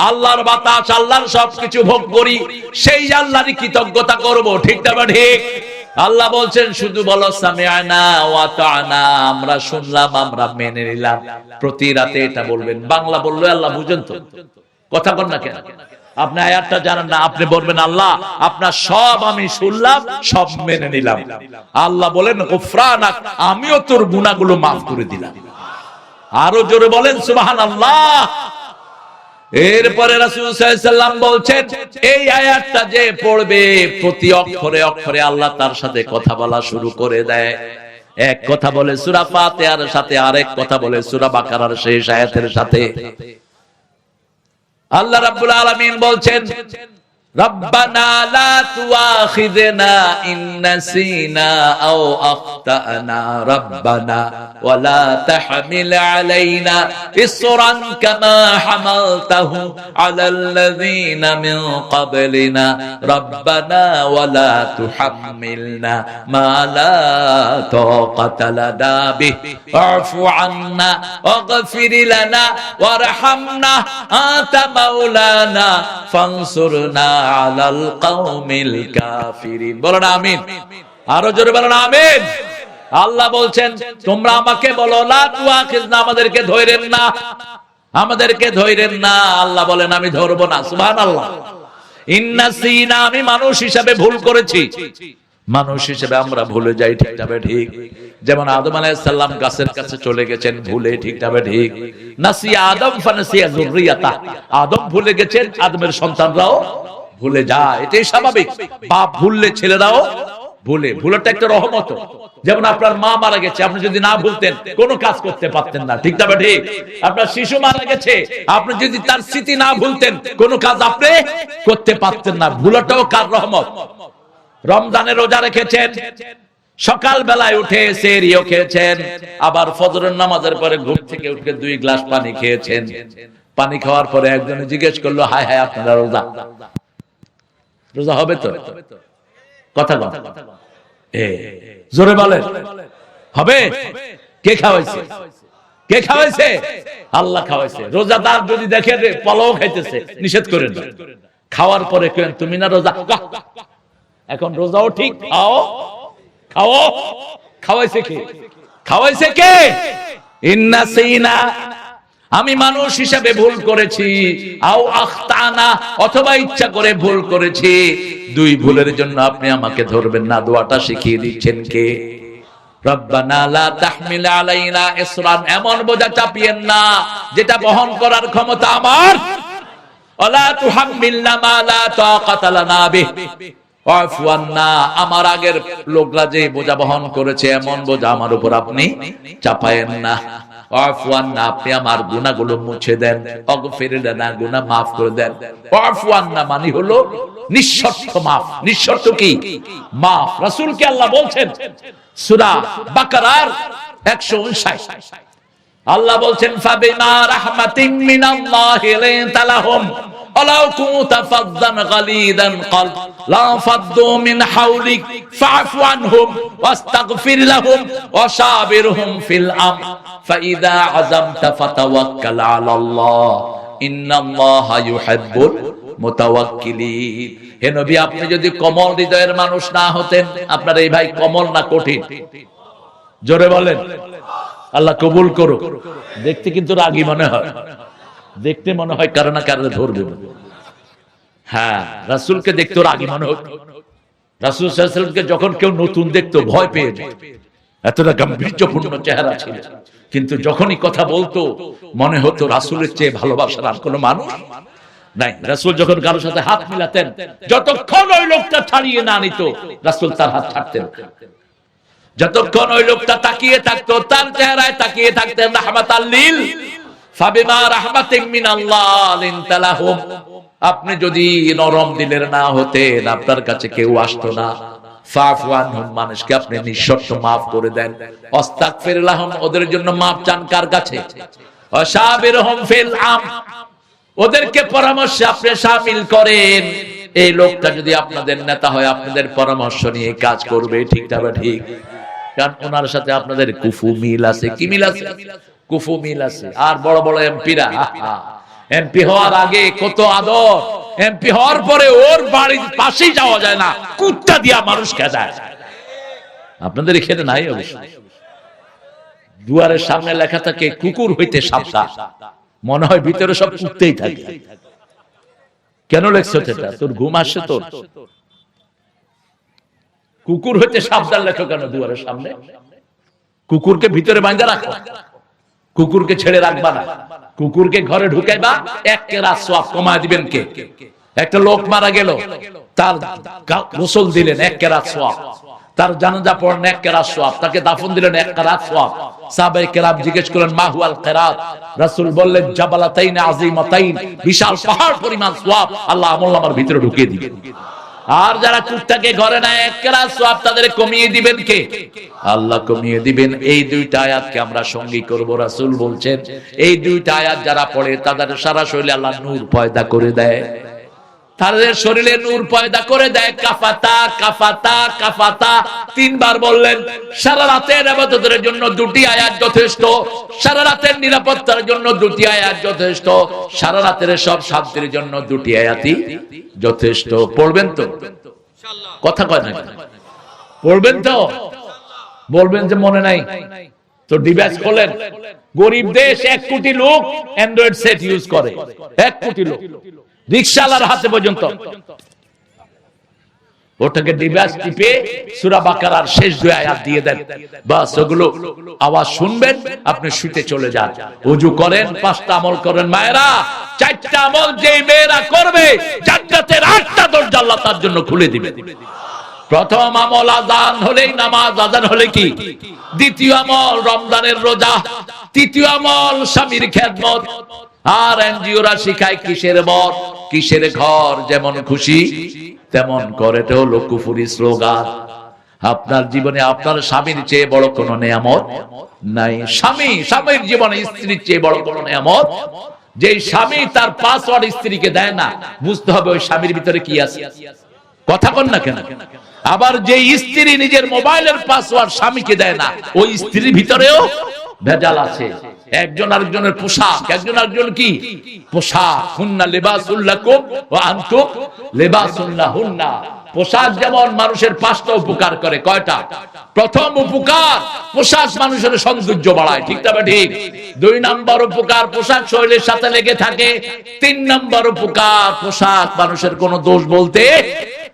আল্লাহর বাতাস, আল্লাহর সবকিছু ভোগ করি, সেই আল্লাহরই কৃতজ্ঞতা করব। ঠিক না ঠিক? আল্লাহ বলছেন শুধু বলো সামিআনা ওয়া আতানা, আমরা শুনলাম, আমরা মেনে নিলাম। প্রতি রাতে এটা বলবেন। বাংলা বললে আল্লাহ বুঝেন তো, কথা বল না কেন? আপনি আয়াতটা জানেন না, আপনি বলবেন আল্লাহ আপনার সব আমি শুনলাম, সব মেনে নিলাম। আল্লাহ বলেন গুফরানাক, আমিও তোর গুনাহগুলো maaf করে দিলাম। আরো জোরে বলেন সুবহানাল্লাহ। এরপরে রাসূল সাল্লাল্লাহু আলাইহি ওয়াসাল্লাম বলছেন এই আয়াতটা যে পড়বে প্রতি অক্ষরে অক্ষরে আল্লাহ তার সাথে কথা বলা শুরু করে দেয়। এক কথা বলে সূরা ফাতিহার সাথে, আরেক কথা বলে সূরা বাকারার শেষ আয়াতের সাথে। আল্লাহ রাব্বুল আলামিন বলছেন রব্বানা লা তুআখিযনা ইন নাসিনা আও আখতানা রব্বানা ওয়া লা তাহমিল আলাইনা ইসরান কামা হামালতাহু আলাল্লাযিনা মিন ক্বাবলিনা রব্বানা ওয়া লা তুহাম্মিলনা মা লা তাকাতা লানা বিহি ওয়া'ফু আন্না ওয়াগফির লানা ওয়ারহামনা আনতা মাওলানা ফানসুরনা আলাল কওমিল কাফিরিন। বলেন আমিন। আরো জোরে বলেন আমিন। আল্লাহ বলছেন তোমরা আমাকে বলো লা তুআখিযনা, আমাদেরকে ধইরেন না, আমাদেরকে ধইরেন না। আল্লাহ বলেন আমি ধরব না। সুবহানাল্লাহ। ইন্নাসিনা, আমি মানুষ হিসাবে ভুল করেছি। মানুষ হিসেবে আমরা ভুলে যাই, ঠিক না ঠিক? যেমন আদম আলাইহিস সালাম গাছের কাছে চলে গেছেন ভুলে, ঠিক না ঠিক? নাসিয়া আদম ফানাসিয়া যুররিয়াতা, আদম ভুলে গেছেন, আদমের সন্তানরাও ভুলে যায়। এটাই স্বাভাবিক। বাপ ভুললে ছেলেরাও ভুলে। ভুলটা একটা রহমত। যেমন আপনার মা মারা গেছে, আপনি যদি না ভুলতেন কোনো কাজ করতে পারতেন না, ঠিক না ঠিক? আপনার শিশু মারা গেছে, আপনি যদি তার স্মৃতি না ভুলতেন কোনো কাজ আপনি করতে পারতেন না। ভুলাটাও কার রহমত। রমজানের রোজা রেখেছেন, সকাল বেলায় উঠে সেহরিও খেয়েছেন, আবার ফজরের নামাজের পরে ঘুম থেকে উঠে 2 গ্লাস পানি খেয়েছেন। পানি খাওয়ার পরে একজনে জিজ্ঞেস করলো হায় হায় আপনারা রোজা, রোজা হবে তো? কথা বল, জোরে বলেন হবে? কে খাওয়াইছে? কে খাওয়াইছে? আল্লাহ খাওয়াইছে। রোজাদার যদি দেখে পোলাও খাইতেছে, নিষেধ করেন না। খাওয়ার পরে কেন তুমি না রোজা? এখন রোজাও ঠিক, খাও খাও। খাওয়াইছে কে? খাওয়াইছে কে? ইন্নাসিনা, আমি মানুষ হিসাবে ভুল করেছি, আও আখতানা, অথবা ইচ্ছা করে ভুল করেছি। 2 ভুলের জন্য আপনি আমাকে ধরবেন না। দোয়াটা শিখিয়ে দিচ্ছেন কে? রব্বানা লা তাহমিল আলাইনা ইসরান, এমন বোঝা চাপিয়েন না যেটা বহন করার ক্ষমতা আমার। ওয়ালা তুহাম্মিলনা মা লা তাকাতা লানা বিহি ওয়া'ফু আন্না, আমার আগের লোকরা যে বোঝা বহন করেছে এমন বোঝা আমার উপর আপনি চাপায়েন না। ওয়া'ফু আন্না, আপনি আমার গুনাহগুলো মুছে দেন। ওয়াগফির লানা, গুনাহ maaf করে দেন। ওয়া'ফু আন্না মানে হলো নিঃশর্ত maaf। নিঃশর্ত কি? maaf। রাসূলকে আল্লাহ বলছেন সূরা বাকারার 159, আল্লাহ বলছেন ফাবিমা রাহমাতিন মিনাল্লাহি লিনতা লাহুম ওয়ালাউ কুনতা ফাযযান গালিদান কলব লা ফাদ্দু মিন হাওলিক ফা'ফু আনহুম ওয়াস্তাগফির লাহুম ওয়াশাবিরহুম ফিল আমর ফাইযা আযামতা ফাতাওয়াক্কাল আলাল্লাহ ইন্নাল্লাহা ইউহিব্বুল মুতাওয়াক্কিলিন। হে নবী, আপনি যদি কোমল হৃদয়ের মানুষ না হতেন, আপনার এই ভাই কোমল না কঠিন? জোরে বলেন। আল্লাহ কবুল করুক। দেখতে কিন্তু রাগী মনে হয়, দেখতে মনে হয় কারো না কারো ধরবে। হ্যাঁ, রাসূলকে দেখতে রাগী মনে হতো। রাসূল সাল্লাল্লাহু আলাইহি ওয়াসাল্লামকে যখন কেউ নতুন দেখতো ভয় পেয়ে যেত, এতটা গাম্ভীর্যপূর্ণ চেহারা ছিল। কিন্তু যখনই কথা বলতো মনে হতো রাসূলের চেয়ে ভালোবাসার আর কোনো মানুষ নাই। রাসূল যখন কারোর সাথে হাত মিলাতেন, যতক্ষণ ওই লোকটা ছাড়িয়ে না নিত রাসূল তার হাত ছাড়তেন। যতক্ষণ ওই লোকটা তাকিয়ে থাকতো, তার চেহারায় তাকিয়ে থাকতেন রাহমাতাল লিল ফাবিমা রাহমাতিন মিনাল্লাহ লিনতা লাহুম। আপনি যদি নরম দিলের না হতেন, আপনার কাছে কেউ আসতো না। ফাফু আনহুম, মানুষকে আপনি নিঃশর্ত maaf করে দেন। ওয়াস্তাগফির লাহুম, ওদের জন্য maaf চান কার কাছে? ওয়াশাবিরহুম ফিল আমর, ওদেরকে পরামর্শে আপনি শামিল করেন। এই লোকটা যদি আপনাদের নেতা হয় আপনাদের পরামর্শ নিয়ে কাজ করবে, ঠিক না ঠিক? কারণ ওনার সাথে আপনাদের কুফু মিল আছে। কি মিল আছে? কুফু মিল আছে। আর বড় বড় এমপিরা, এমপি হওয়ার আগে কত আদর, এমপি হওয়ার পরে ওর বাড়ির পাশেই যাওয়া যায় না, কুত্তা দিয়া মানুষ খেদায়। আপনাদের এখানে নাই অবশ্য। দুয়ারের সামনে লেখা থাকে কুকুর হইতে সাবধান, মনে হয় ভিতরে সব কুত্তেই থাকে। কেন লেখছো এটা? তোর ঘুম আসছে তোর? কুকুর হইতে সাবধান লেখো কেন দুয়ারের সামনে? কুকুরকে ভিতরে বাঁধা রাখো, কুকুরকে ছেড়ে রাখবা না। কুকুরকে ঘরে ঢুকাইবা, এক কেরা সওয়াব কমায় দিবেন কে? একটা লোক মারা গেল, তার গোসল দিলেন, এক কেরাত সওয়াব। তার জানাজা পড়লেন, এক কেরাত সওয়াব। তাকে দাফন দিলেন, এক কেরাত সওয়াব। সাহাবায়ে কেরাম জিজ্ঞেস করলেন মা হুয়াল কেরাত? রাসূল বললেন জাবালাতাইন আযীমাতাইন, বিশাল পাহাড় পরিমাণ সওয়াব আল্লাহ আমলনামার ভিতরে ঢুকিয়ে দিবেন। আর যারা কুত্তাকে ঘরে নেয়, এক কেরাত সওয়াব তাদের কমিয়ে দিবেন কে? আল্লাহ কমিয়ে দিবেন। এই দুইটা আয়াতকে আমরা সঙ্গী করব। রাসূল বলছেন এই দুইটা আয়াত যারা পড়ে তাদের সারা শরীরে আল্লাহ নূর পয়দা করে দেয়, তাদের শরীরে নূর পয়দা করে দেয়। কাফাতা কাফাতা কাফাতা তিনবার বললেন। সারা রাতের ইবাদতের জন্য দুটি আয়াত যথেষ্ট, সারা রাতের নিরাপত্তার জন্য দুটি আয়াত যথেষ্ট, সারা রাতের সব শান্তির জন্য দুটি আয়াতই যথেষ্ট। পড়বেন তো? কথা কয় না? পড়বেন তো? বলবেন যে মনে নাই তো ডিভাইস খোলেন। গরিব দেশ, 1 কোটি লোক অ্যান্ড্রয়েড সেট ইউজ করে, 1 কোটি লোক, রিকশাওয়ালার হাতে পর্যন্ত। ওটাকে ডিভাইস টিপে সূরা বাকারার শেষ 2 আয়াত দিয়ে দেন, বাস ওগুলো আওয়াজ শুনবেন, আপনি শুতে চলে যান। ওযু করেন, 5টা আমল করেন। মায়েরা, 4টা আমল যেই মেয়েরা করবে জান্নাতের 8টা দরজা আল্লাহ তার জন্য খুলে দিবেন। প্রথম আমল আযান হলেই নামাজ, আযান হলে কি? দ্বিতীয় আমল রমজানের রোজা, তৃতীয় আমল স্বামীর খেদমত। আর এনজিওরা শিখায় কিসের বর, কিসের ঘর, যেমন খুশি তেমন করে। এটা হলো কুফরি স্লোগান। আপনার জীবনে আপনার স্বামীর চেয়ে বড় কোনো নিয়ামত নাই। স্বামীর জীবনে স্ত্রীর চেয়ে বড় কোনো নিয়ামত। যে স্বামী তার পাসওয়ার্ড স্ত্রীকে দেয় না, বুঝতে হবে ওই স্বামীর ভিতরে কি আছে। কথা বল না কেন? আবার যে স্ত্রী নিজের মোবাইলের পাসওয়ার্ড স্বামীকে দেয় না, ওই স্ত্রীর ভিতরেও ভেজাল আছে। একজন আরেকজনের পোশাক, একজন আরেকজন কি পোশাক। হুন্না লিবাসুল লাকুম ওয়া আনতুম লিবাসুল লাহুন্না। পোশাক যেমন মানুষের 5টা উপকার করে। কয়টা? প্রথম উপকার, পোশাক মানুষের সৌন্দর্য বাড়ায়, ঠিক না ঠিক? 2 নাম্বার উপকার, পোশাক শরীরের সাথে লেগে থাকে। 3 নাম্বার উপকার, পোশাক মানুষের কোনো দোষ বলতে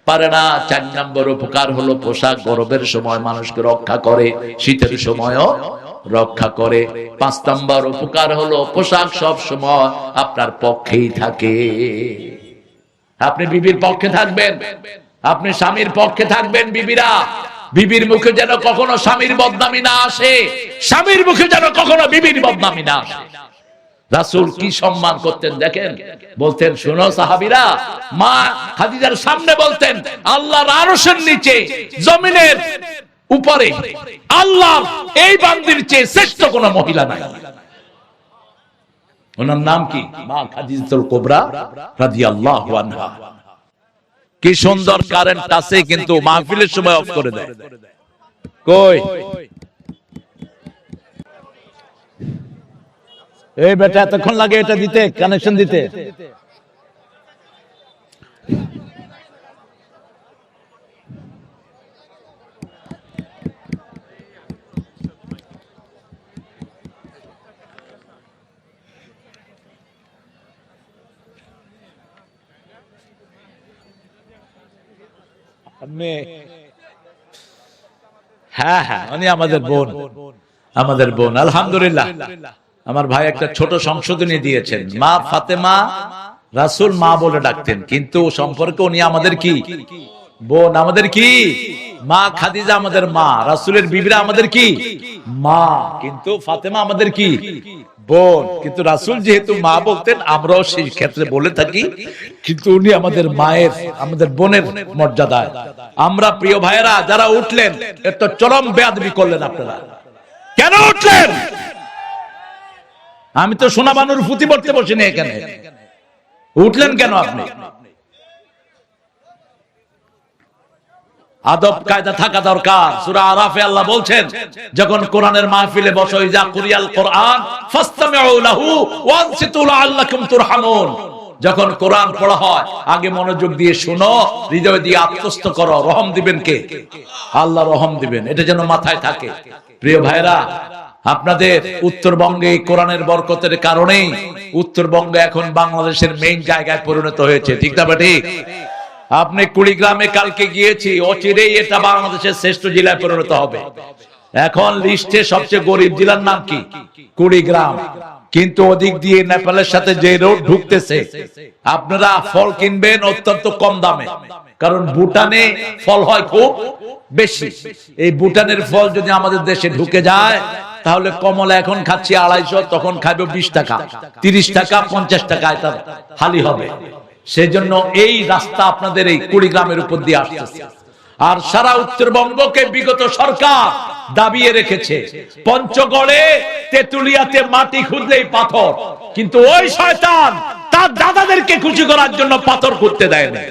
পারে না। 4 নাম্বার উপকার হলো পোশাক গরমের সময় মানুষকে রক্ষা করে, শীতের সময়ও রক্ষা করে। 5 নাম্বার উপকার হলো পোশাক সব সময় আপনার পক্ষেই থাকে। আপনি বিবির পক্ষে থাকবেন, আপনি স্বামীর পক্ষে থাকবেন। বিবিরা, বিবির মুখে যেন কখনো স্বামীর বদনামি না আসে, স্বামীর মুখে যেন কখনো বিবির বদনামি না আসে। রাসূল কি সম্মান করতেন দেখেন। বলতেন, শোনো সাহাবীরা, মা খাদিজার সামনে বলতেন আল্লাহর আরশের নিচে জমিনের উপরে আল্লাহ এই বান্দির চেয়ে শ্রেষ্ঠ কোন মহিলা নাই। ওনার নাম কি? মা খাদিজাতুল কুবরা রাদিয়াল্লাহু আনহা। কি সুন্দর কারেন্ট আছে, কিন্তু মাহফিলের সময় অফ করে দেয়। কই এই বেটা, এতক্ষণ লাগে এটা দিতে, কানেকশন দিতে। হ্যাঁ হ্যাঁ, উনি আমাদের বোন, আমাদের বোন। আলহামদুলিল্লাহ, আমার ভাই একটা ছোট সংশোধনী দিয়েছেন। মা ফাতেমা রাসূল মা বলে ডাকতেন, কিন্তু সম্পর্কে উনি আমাদের কি বোন। আমাদের কি মা খাদিজা আমাদের মা, রাসূলের বিবিরা আমাদের কি মা, কিন্তু ফাতেমা আমাদের কি বোন। কিন্তু রাসূল যেহেতু মা বলতেন, আমরাও সেই ক্ষেত্রে বলে থাকি, কিন্তু উনি আমাদের মায়ের, আমাদের বোনের মর্যাদায়। আমরা প্রিয় ভাইয়েরা যারা উঠলেন, এত চরম বেয়াদবি করলেন আপনারা। কেন উঠলেন? আমি তো সোনা বানুর পুঁথি পড়তে বসিনি এখানে, উঠলেন কেন আপনি? আদব কায়দা থাকা দরকার। সূরা আরাফে আল্লাহ বলছেন, যখন কোরআনের মাহফিলে বসো, ইজা কুরিয়াল কোরআন ফাসতামিউ লাহু ওয়ানসিতু লাআল্লাকুম তুরহামুন। যখন কোরআন পড়া হয় আগে মনোযোগ দিয়ে শোনো, হৃদয় দিয়ে আত্মস্থ করো। রহম দিবেন কে? আল্লাহ রহম দিবেন, এটা যেন মাথায় থাকে। প্রিয় ভাইরা, আপনাদের উত্তরবঙ্গে এই কোরআনের বরকতের কারণেই উত্তরবঙ্গ এখন বাংলাদেশের মেইন জায়গায় পরিণত হয়েছে, ঠিক না ঠিক? আপনি কুড়িগ্রামে কালকে গিয়েছি, অচিরেই এটা বাংলাদেশের শ্রেষ্ঠ জেলায় পরিণত হবে। এখন লিস্টে সবচেয়ে গরিব জেলার নাম কি? কুড়িগ্রাম। কিন্তু ওদিক দিয়ে নেপালের সাথে যে রোড ঢুকতেছে, আপনারা ফল কিনবেন অত্যন্ত কম দামে, কারণ ভুটানে ফল হয় খুব বেশি। এই ভুটানের ফল যদি আমাদের দেশে ঢুকে যায়, তাহলে কমলা এখন খাচ্ছি 250, তখন খাইবে 20 টাকা, 30 টাকা, 50 টাকা, এটা হালি হবে। সেজন্য এই রাস্তা আপনাদের এই কুড়িগ্রামের উপর দিয়ে আসতেছে। আর সারা উত্তরবঙ্গকে বিগত সরকার দাবিয়ে রেখেছে। পঞ্চগড়ে তেতুলিয়াতে মাটি খুঁজলেই পাথর, কিন্তু ওই শয়তান তার দাদাদেরকে খুশি করার জন্য পাথর খুঁজতে দেয় না,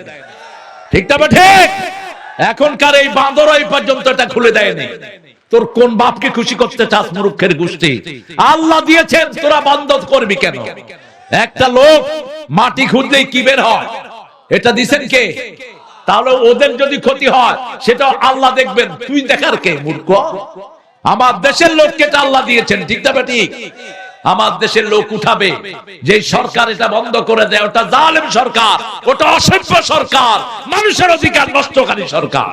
ঠিক না ঠিক? এখনকার এই বাঁদর এই পর্যন্ত এটা খুলে দেয়নি। তোর কোন বাপকে খুশি করতে চাস, মূর্খের গোষ্ঠী? আল্লাহ দিয়েছেন, তোরা বন্ধ করবি কেন? একটা লোক মাটি খুঁজলেই কি বের হয়, এটা দিছেন কে? তাহলে ওদের যদি ক্ষতি হয় সেটা আল্লাহ দেখবেন, তুই দেখার কে মূর্খ? আমার দেশের লোককে আল্লাহ দিয়েছেন, ঠিক না ঠিক? আমার দেশের লোক উঠাবে। যে সরকার এটা বন্ধ করে দেয়, ওটা জালেম সরকার, ওটা অসভ্য সরকার, মানুষের অধিকার নষ্টকারী সরকার।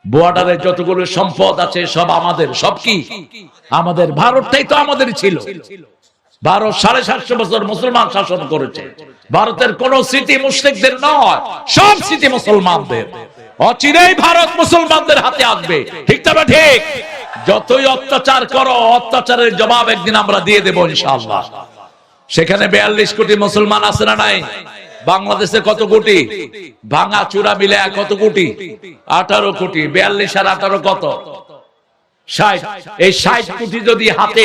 বর্ডারে যতগুলো সম্পদ আছে সব আমাদের। সব কি আমাদের? ভারতটাই তো আমাদের ছিল। ভারত 750 বছর মুসলমান শাসন করেছে। ভারতের কোন স্মৃতি মুশরিকদের নয়, সব স্মৃতি মুসলমানদের। অচিরেই ভারত মুসলমানদের হাতে আসবে, ঠিক না ঠিক? যতই অত্যাচার করো, অত্যাচারের জবাব একদিন আমরা দিয়ে দেব ইনশাআল্লাহ। সেখানে 42 কোটি মুসলমান আছে না নাই? বাংলাদেশে কত কোটি? ভাঙা চূড়া মিলে কত কোটি? 18 কোটি। 42 আর 18 কত? 60। এই 60 কোটি যদি হাতে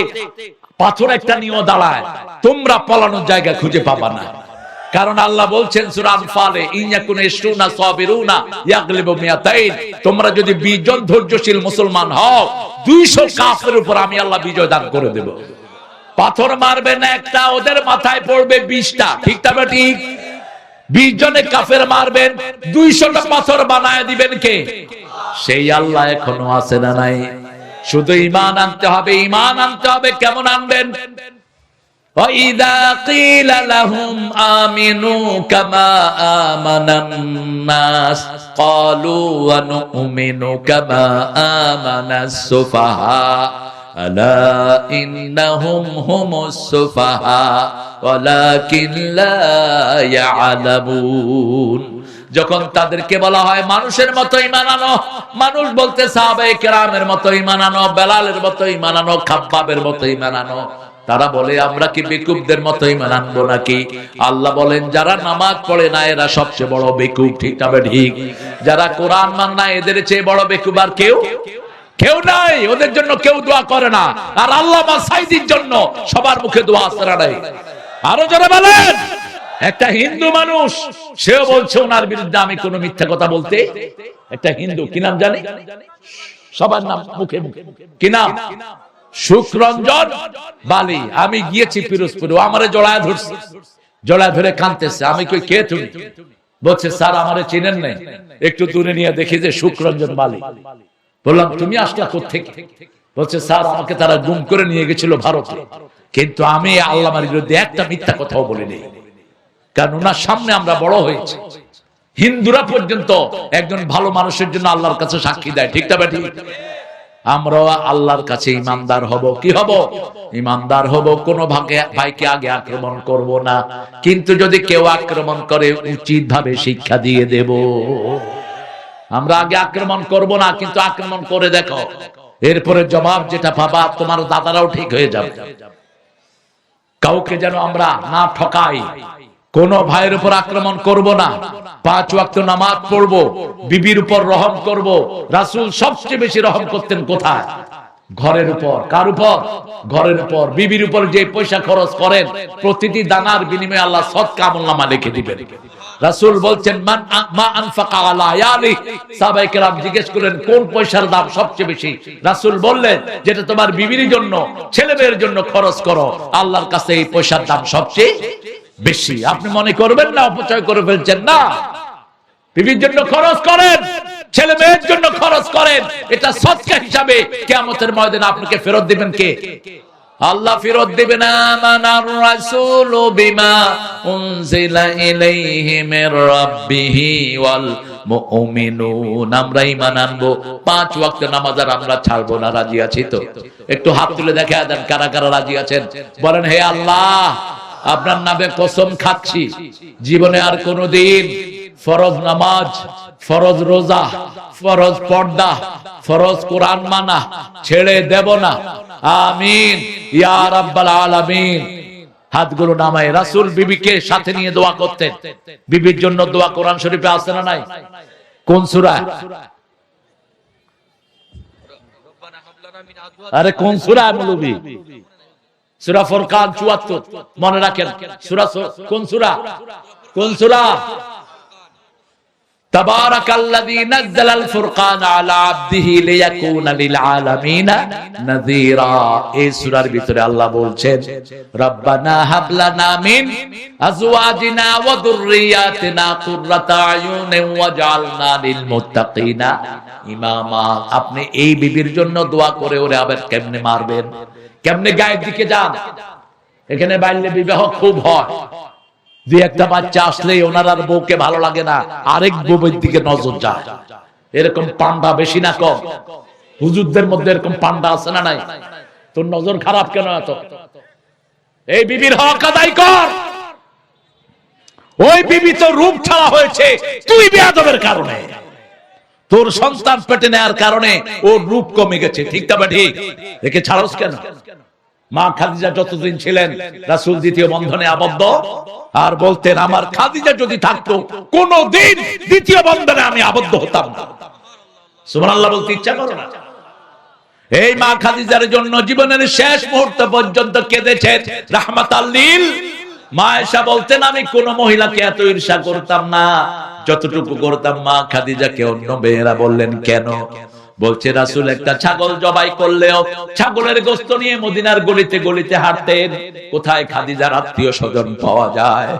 পাথর একটা নিয়ে দাঁড়ায়, তোমরা পালানোর জায়গা খুঁজে পাবা না। কারণ আল্লাহ বলছেন সূরা আনফালে, ইনয়াকুন ইশরুনা সাবিরুনা ইয়াগলিবু মিয়াতাইন, তোমরা যদি 20 জন ধৈর্যশীল মুসলমান হও, 200 কাফেরের উপর আমি আল্লাহ বিজয় দান করে দেব। পাথর মারবে না একটা, ওদের মাথায় পড়বে 20টা, ঠিক না ঠিক? 20 জনে কাফের মারবেন, 200টা পাথর বানায় দিবেন কে? সেই আল্লাহ এখনো আছে না নাই? শুধু ঈমান আনতে হবে। ঈমান আনতে হবে, কেমন আনবেন? وَإِذَا قِيلَ لَهُمْ آمِنُوا كَمَا آمَنَ النَّاسُ قَالُوا وَنُؤْمِنُ كَمَا آمَنَ السُّفَهَاءُ أَلَا إِنَّهُمْ هُمُ السُّفَهَاءُ وَلَكِنْ لَا يَعْلَمُونَ। যখন তাদেরকে বলা হয় মানুষের মতো ঈমান আনো, মানুষ বলতে সাহাবায়ে কেরামের মতো ঈমান আনো, বেলালের মতো ঈমান আনো, খাব্বাবের মতো ঈমান আনো, তারা বলে আমরা কি বেকুবদের মতো ঈমান আনবো নাকি? আল্লাহ বলেন, যারা নামাজ পড়ে না এরা সবচেয়ে বড় বেকুব, ঠিক না ঠিক? যারা কোরআন মানে না এদের চেয়ে বড় বেকুব আর কেউ নাই। ওদের জন্য কেউ দোয়া করে না। আর আল্লামা সাঈদীর জন্য সবার মুখে দোয়া আসরা নাই। আরো জোরে বলেন। একটা হিন্দু মানুষ, সেও বলছে ওনার বিরুদ্ধে আমি কোনো মিথ্যা কথা বলতে। একটা হিন্দু, কি নাম জানি? সবার নাম মুখে মুখে, কি নাম? সুখরঞ্জন বালি। আমি গিয়েছি পিরোজপুরে, আমারে জড়ায় ধরছে, জড়ায় ধরে কাঁদতেছে। আমি কই কে তুমি? বলছে স্যার আমারে চিনেন নাই, একটু দূরে নিয়ে দেখি যে সুখরঞ্জন বালি। বললাম তুমি আসলা কোত্থেকে? বলছে স্যার আমাকে তারা গুম করে নিয়ে গেছিল ভারতে, কিন্তু আমি আল্লাহর বিরুদ্ধে একটা মিথ্যা কথাও বলিনি, কারণ ওনার সামনে আমরা বড় হয়েছি। হিন্দুরা পর্যন্ত একজন ভালো মানুষের জন্য আল্লাহর কাছে সাক্ষী দেয়, ঠিক না ঠিক? আমরা আল্লাহর কাছে ইমানদার হব। কি হব? ইমানদার হব। কোন ভাইকে আগে আক্রমণ করব না, কিন্তু যদি কেউ আক্রমণ করে উচিত ভাবে শিক্ষা দিয়ে দেব। আমরা আগে আক্রমণ করব না, কিন্তু আক্রমণ করে দেখো, এরপরে জবাব যেটা পাবা তোমার দাদারাও ঠিক হয়ে যাবে। কাউকে যেন আমরা না ঠকাই। কোন ভাইয়ের উপর আক্রমণ করব না, 5 ওয়াক্ত নামাজ পড়বো, বিবির উপর রহম করব। রাসূল সবচেয়ে বেশি রহম করতেন কোথায়? ঘরের উপর। কার উপর? ঘরের উপর। বিবির উপর যে পয়সা খরচ করেন, প্রতিটি দানার বিনিময়ে আল্লাহ সদকা আমলনামা লিখে দিবেন। রাসূল বলছেন মান মা আনফাকা আলা আয়ালি। সাহাবায়ে কেরাম জিজ্ঞেস করলেন কোন পয়সার দাম সবচেয়ে বেশি? রাসূল বললেন যেটা তোমার বিবির জন্য ছেলে মেয়ের জন্য খরচ করো, আল্লাহর কাছে এই পয়সার দাম সবচেয়ে বেশি। আপনি মনে করবেন না অপচয় করে ফেলছেন, না, বিবির জন্য খরচ করেন, ছেলে মেয়ের জন্য খরচ করেন, এটা সদকা হিসাবে কিয়ামতের ময়দানে আপনাকে ফেরত দিবেন কে? আল্লাহ ফেরত দিবেন। আমানার রাসূলু বিমা উনজিলা ইলাইহি মির রাব্বিহি ওয়াল মুমিনুন। আমরা ঈমান আনবো, 5 ওয়াক্ত নামাজ আর আমরা ছাড়বো না। রাজি আছি তো? একটু হাত তুলে দেখা দেন কারা কারা রাজি আছেন। বলেন হে আল্লাহ, আপনার নামে কসম খাচ্ছি জীবনে আর কোনোদিন ফরজ নামাজ, ফরজ রোজা, ফরজ পর্দা, ফরজ কোরআন মানা ছেড়ে দেব না। আমিন ইয়া রাব্বাল আলামিন। হাতগুলো নামায়। রাসূল বিবিকে সাথে নিয়ে দোয়া করতেন। বিবির জন্য দোয়া কোরআন শরীফে আছে না নাই? কোন সূরা? আরে কোন সূরা মৌলভী? সূরা ফুরকান ৭৪ মনে রাখেন। সূরা কোন সূরা? কোন সূরা? তাবারাকাল্লাযী নাযালাল ফুরকান আলা আবদিহি লিয়াকুনা লিল আলামিনা নাযীরা। এই সূরার ভিতরে আল্লাহ বলছেন রব্বানা হাব লানা মিন আজওয়াজিনা ওয়া যুররিয়াতিনা কুররাতা আয়ুনিন ওয়াজআলনা লিল মুত্তাকিনা ইমামা। আপনি এই বিবির জন্য দোয়া করে ওরে আবার কেমনে মারবেন? কেমনে গায়ের দিকে যান? এখানে বাল্য বিবাহ খুব হয়। দুই একটা বাচ্চা আসলে ওনার আর বউকে ভালো লাগে না, আরেক বউয়ের দিকে নজর যায়। এরকম পান্ডা বেশি না কম? হুজুরদের মধ্যে এরকম পান্ডা আছে না নাই? তোর নজর খারাপ কেন এত? এই বিবির হক আদায় কর। ওই বিবি তো রূপ ছাড়া হয়েছে তুই বেয়াদবের কারণে। তোর সন্তান পেটে নেওয়ার কারণে ওর রূপ কমে গেছে। ঠিক না ঠিক? একে ছাড়স কেন? মা খাদিজা যতদিন ছিলেন রাসূল দ্বিতীয় বন্ধনে আবদ্ধ, আর বলতেন আমার খাদিজা যদি থাকতো কোনদিন দ্বিতীয় বন্ধনে আমি আবদ্ধ হতাম না। সুবহানাল্লাহ বলতে ইচ্ছা করে না? এই মা খাদিজার জন্য জীবনের শেষ মুহূর্ত পর্যন্ত কেঁদেছেন রাহমাতাল লিল। মা আয়েশা বলতেন আমি কোন মহিলাকে এত ঈর্ষা করতাম না যতটুকু করতাম মা খাদিজাকে। অন্য মেয়েরা বললেন কেন? বলছে রাসূল একটা ছাগল জবাই করলেও ছাগলের গোশত নিয়ে মদিনার গলিতে গলিতে হাঁটতেন। কোথায় খাদিজার আত্মীয় স্বজন পাওয়া যায়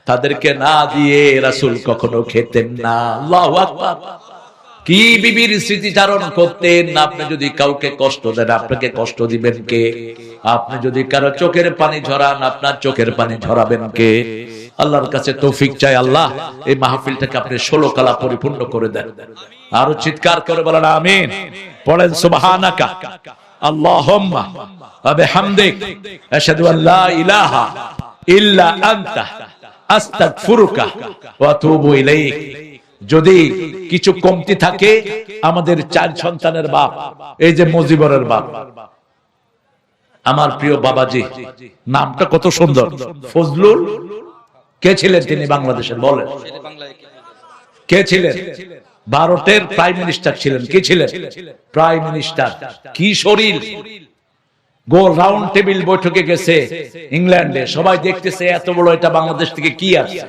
তাদেরকে না দিয়ে রাসূল কখনো খেতেন না। আল্লাহু আকবার। কি বিবির স্মৃতিচারণ করতেন। আপনি যদি কাউকে কষ্ট দেন আপনাকে কষ্ট দিবেন কে? আপনি যদি কারো চোখের পানি ঝরান আপনার চোখের পানি ঝরাবেন কে? আল্লাহর কাছে তৌফিক চাই। আল্লাহ এই মাহফিলটাকে আপনি 16 কালা পরিপূর্ণ করে দেন। আরো চিৎকার করে বলেন আমিন। পড়েন সুবহানাকা আল্লাহুম্মা ওয়া বিহামদিক আশহাদু আল্লা ইলাহা ইল্লা আনতা আস্তাগফিরুকা ওয়া আতুবু ইলাইক। যদি কিছু কমতি থাকে, আমাদের 4 সন্তানের বাপ, এই যে মুজিবরের বাপ, আমার প্রিয় বাবাজি, নামটা কত সুন্দর, ফজলুল। কে ছিলেন তিনি বাংলাদেশের? বলেন কে ছিলেন? ভারতের প্রাইম মিনিস্টার ছিলেন। কি ছিলেন? Prime minister. কি শরীর! গোল রাউন্ড টেবিল বৈঠকে গেছে ইংল্যান্ডে, সবাই দেখতেছে এত বড় এটা বাংলাদেশ থেকে কি আসছে।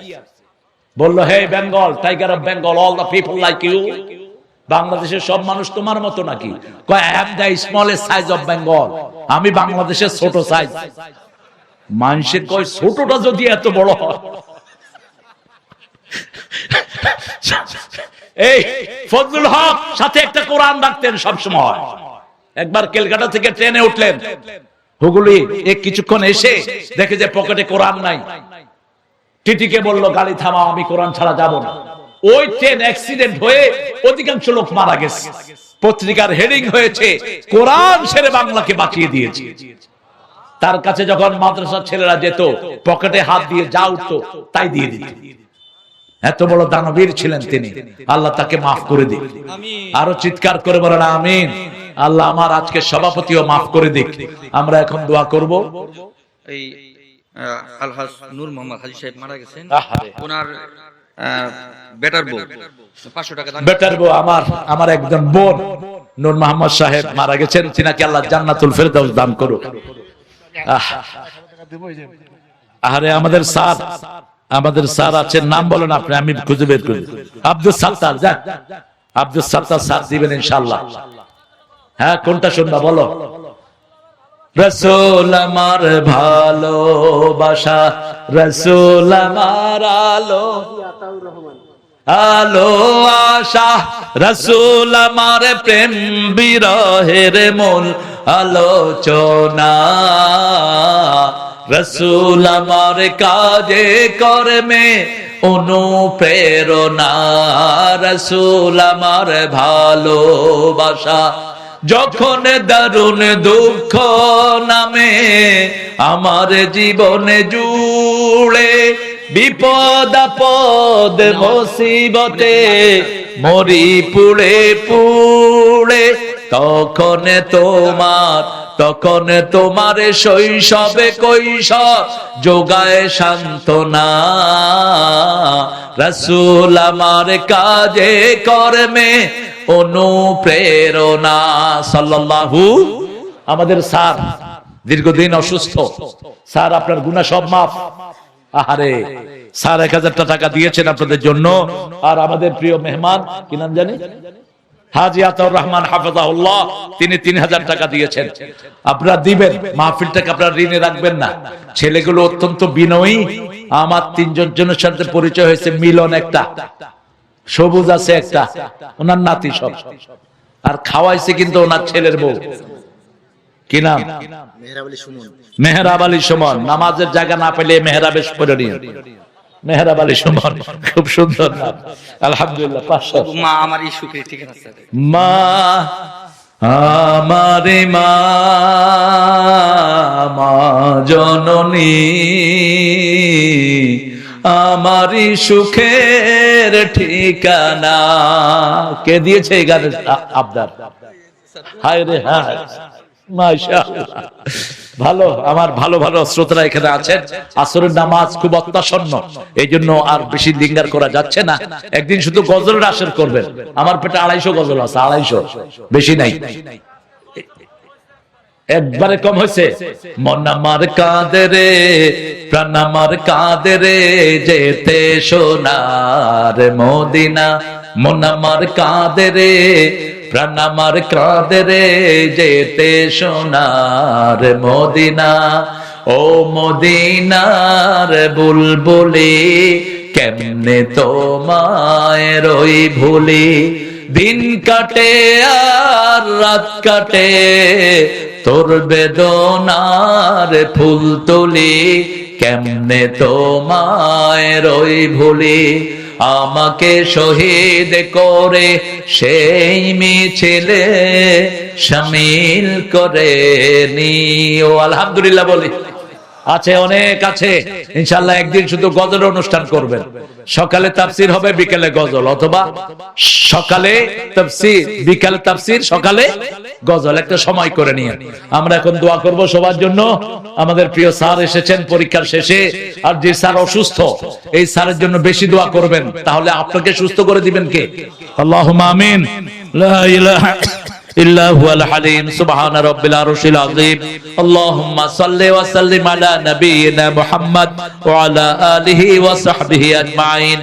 বললো হে Bengal, tiger of Bengal, all the people like you. বাংলাদেশের সব মানুষ তোমার মতো নাকি? কয় I am the smallest size of Bengal. আমি বাংলাদেশের ছোট সাইজ। মানুষের কয় ছোটটা যদি এত বড় হয়। এই ফজলুল হক সাথে একটা কোরআন রাখতেন সব সময়। একবার কলকাতা থেকে ট্রেনে উঠলেন, হুগলি কিছুক্ষণ এসে দেখে যে পকেটে কোরআন নাই। টিটিকে বলল গাড়ি থামাও, আমি কোরআন ছাড়া যাব না। ওই ট্রেন অ্যাক্সিডেন্ট হয়ে অধিকাংশ লোক মারা গেছে। পত্রিকার হেডিং হয়েছে কোরআন শেরে বাংলাকে বাঁচিয়ে দিয়েছে। তার কাছে যখন মাদ্রাসার ছেলেরা যেত পকেটে হাত দিয়ে যা উঠতো তাই দিয়ে দিত। এত বড় দানবীর ছিলেন তিনি। আল্লাহ তাকে মাফ করে দিক। আরো চিৎকার করে বলেন আমিন। আল্লাহ আমার আজকে সভাপতিও মাফ করে দিক। আমরা এখন দোয়া করব। এই আলহাজ নূর মোহাম্মদ হাজী সাহেব মারা গেছেন, ওনার বেটার বউ 500 টাকা দান। বেটার বউ আমার একজন বোন নূর মোহাম্মদ সাহেব মারা গেছেন, তিনাকে আল্লাহ জান্নাতুল ফেরদাউস দান করুক। আরে আমাদের স্যার আমাদের স্যার আছেন, নাম বলেন আপনি, আমি খুঁজে বের করি। আব্দুল সাত্তার, যান আব্দুল সাত্তার স্যার দিবেন ইনশাআল্লাহ। হ্যাঁ, কোনটা শুনবা বলো? রসুল আমার ভালোবাসা, রসুল আমার আলো, আলো আশা, রসুল আমার প্রেম বিরহের মূল আলোচনা, রসুল আমার কাজে কর্মে অনুপ্রেরণা, রসুল আমার ভালোবাসা, যখন দারুণ দুঃখ নামে আমার জীবনে জুড়ে, বিপদ আপদ মুসিবতে মরি পুড়ে পুড়ে, তখন তোমার শৈশবে কৈশোর যোগায় সান্ত্বনা, রাসূল আমার কাজে কর্মে অনুপ্রেরণা। সাল্লাল্লাহু। আমাদের স্যার দীর্ঘদিন অসুস্থ, স্যার আপনার গুনাহ সব মাফ। আহারে, স্যার 1000 টাকা দিয়েছেন আপনাদের জন্য। আর আমাদের প্রিয় মেহমান, কি নাম জানি, হাজী আতাউর রহমান হাফেজাহুল্লাহ, তিনি 3000 টাকা দিয়েছেন। আপনারা দিবেন, মাহফিলটাকে আপনারা ঋণে রাখবেন না। ছেলেগুলো অত্যন্ত বিনয়ী। আমার 3 জনের সাথে পরিচয় হয়েছে, মিলন একটা, সবুজ আছে একটা, ওনার নাতি সব, আর খাওয়াইছে কিন্তু ওনার ছেলের বউ। কি নাম? মেহরাব আলী সুমন। নামাজের জায়গা না পেলে মেহরাবে পড়ে নিয়ে, মেহরাব আলী সুমন, খুব সুন্দর নাম। আলহামদুলিল্লাহ। 500। মা আমারই সুখে ঠিকানা স্যার। মা আমারে মা, মা জননী, আমারই সুখের ঠিকানা। কে দিয়েছে এই গানের আবদার? হায় রে হায়, মাশাআল্লাহ। ভালো, আমার ভালো ভালো শ্রোতারা এখানে আছেন। আসরের নামাজ খুব অত্যাসন্ন, এই জন্য আর বেশি লিঙ্গার করা যাচ্ছে না। একদিন শুধু গজলের আসর করবেন। আমার পেটে 250 গজল আছে, 250, বেশি নাই, একবারে কম হয়েছে। মন আমার কাঁদে রে, প্রাণ আমার কাঁদে রে, যেতে সোনার মদিনা। মন আমার কাঁদে রে, প্রাণ আমার কাঁদে রে, যেতে সোনার মদিনা। ও মদিনার বুলবুলি, কেমনে তোমায় রই ভুলি। দিন কাটে আর রাত কাটে, তোর বেদনার ফুল তুলি, কেমনে তোমায় রই ভুলি। আমাকে শহীদ করে সেই মিছিলে শামিল করে নিও। আলহামদুলিল্লাহ বলি। আছে, অনেক আছে। ইনশাআল্লাহ একদিন শুধু গজল অনুষ্ঠান করবেন। সকালে তাফসীর হবে, বিকেলে গজল, অথবা সকালে তাফসীর, বিকেলে তাফসীর, সকালে গজল, একটা সময় করে নিয়ে। আমরা এখন দোয়া করব সবার জন্য। আমাদের প্রিয় স্যার এসেছেন পরীক্ষার শেষে, আর যে স্যার অসুস্থ, এই স্যারের জন্য বেশি দোয়া করবেন, তাহলে আপনাকে সুস্থ করে দিবেন কে? আল্লাহুম্মা আমিন। লা ইলাহা ইল্লা হুয়াল হালিম, সুবহানা রাব্বিল আরশিল আযীম। আল্লাহুম্মা সাল্লি ওয়া সাল্লিম আলা নাবিয়িনা মুহাম্মদ ওয়া আলা আলিহি ওয়া সাহবিহি আজমাইন।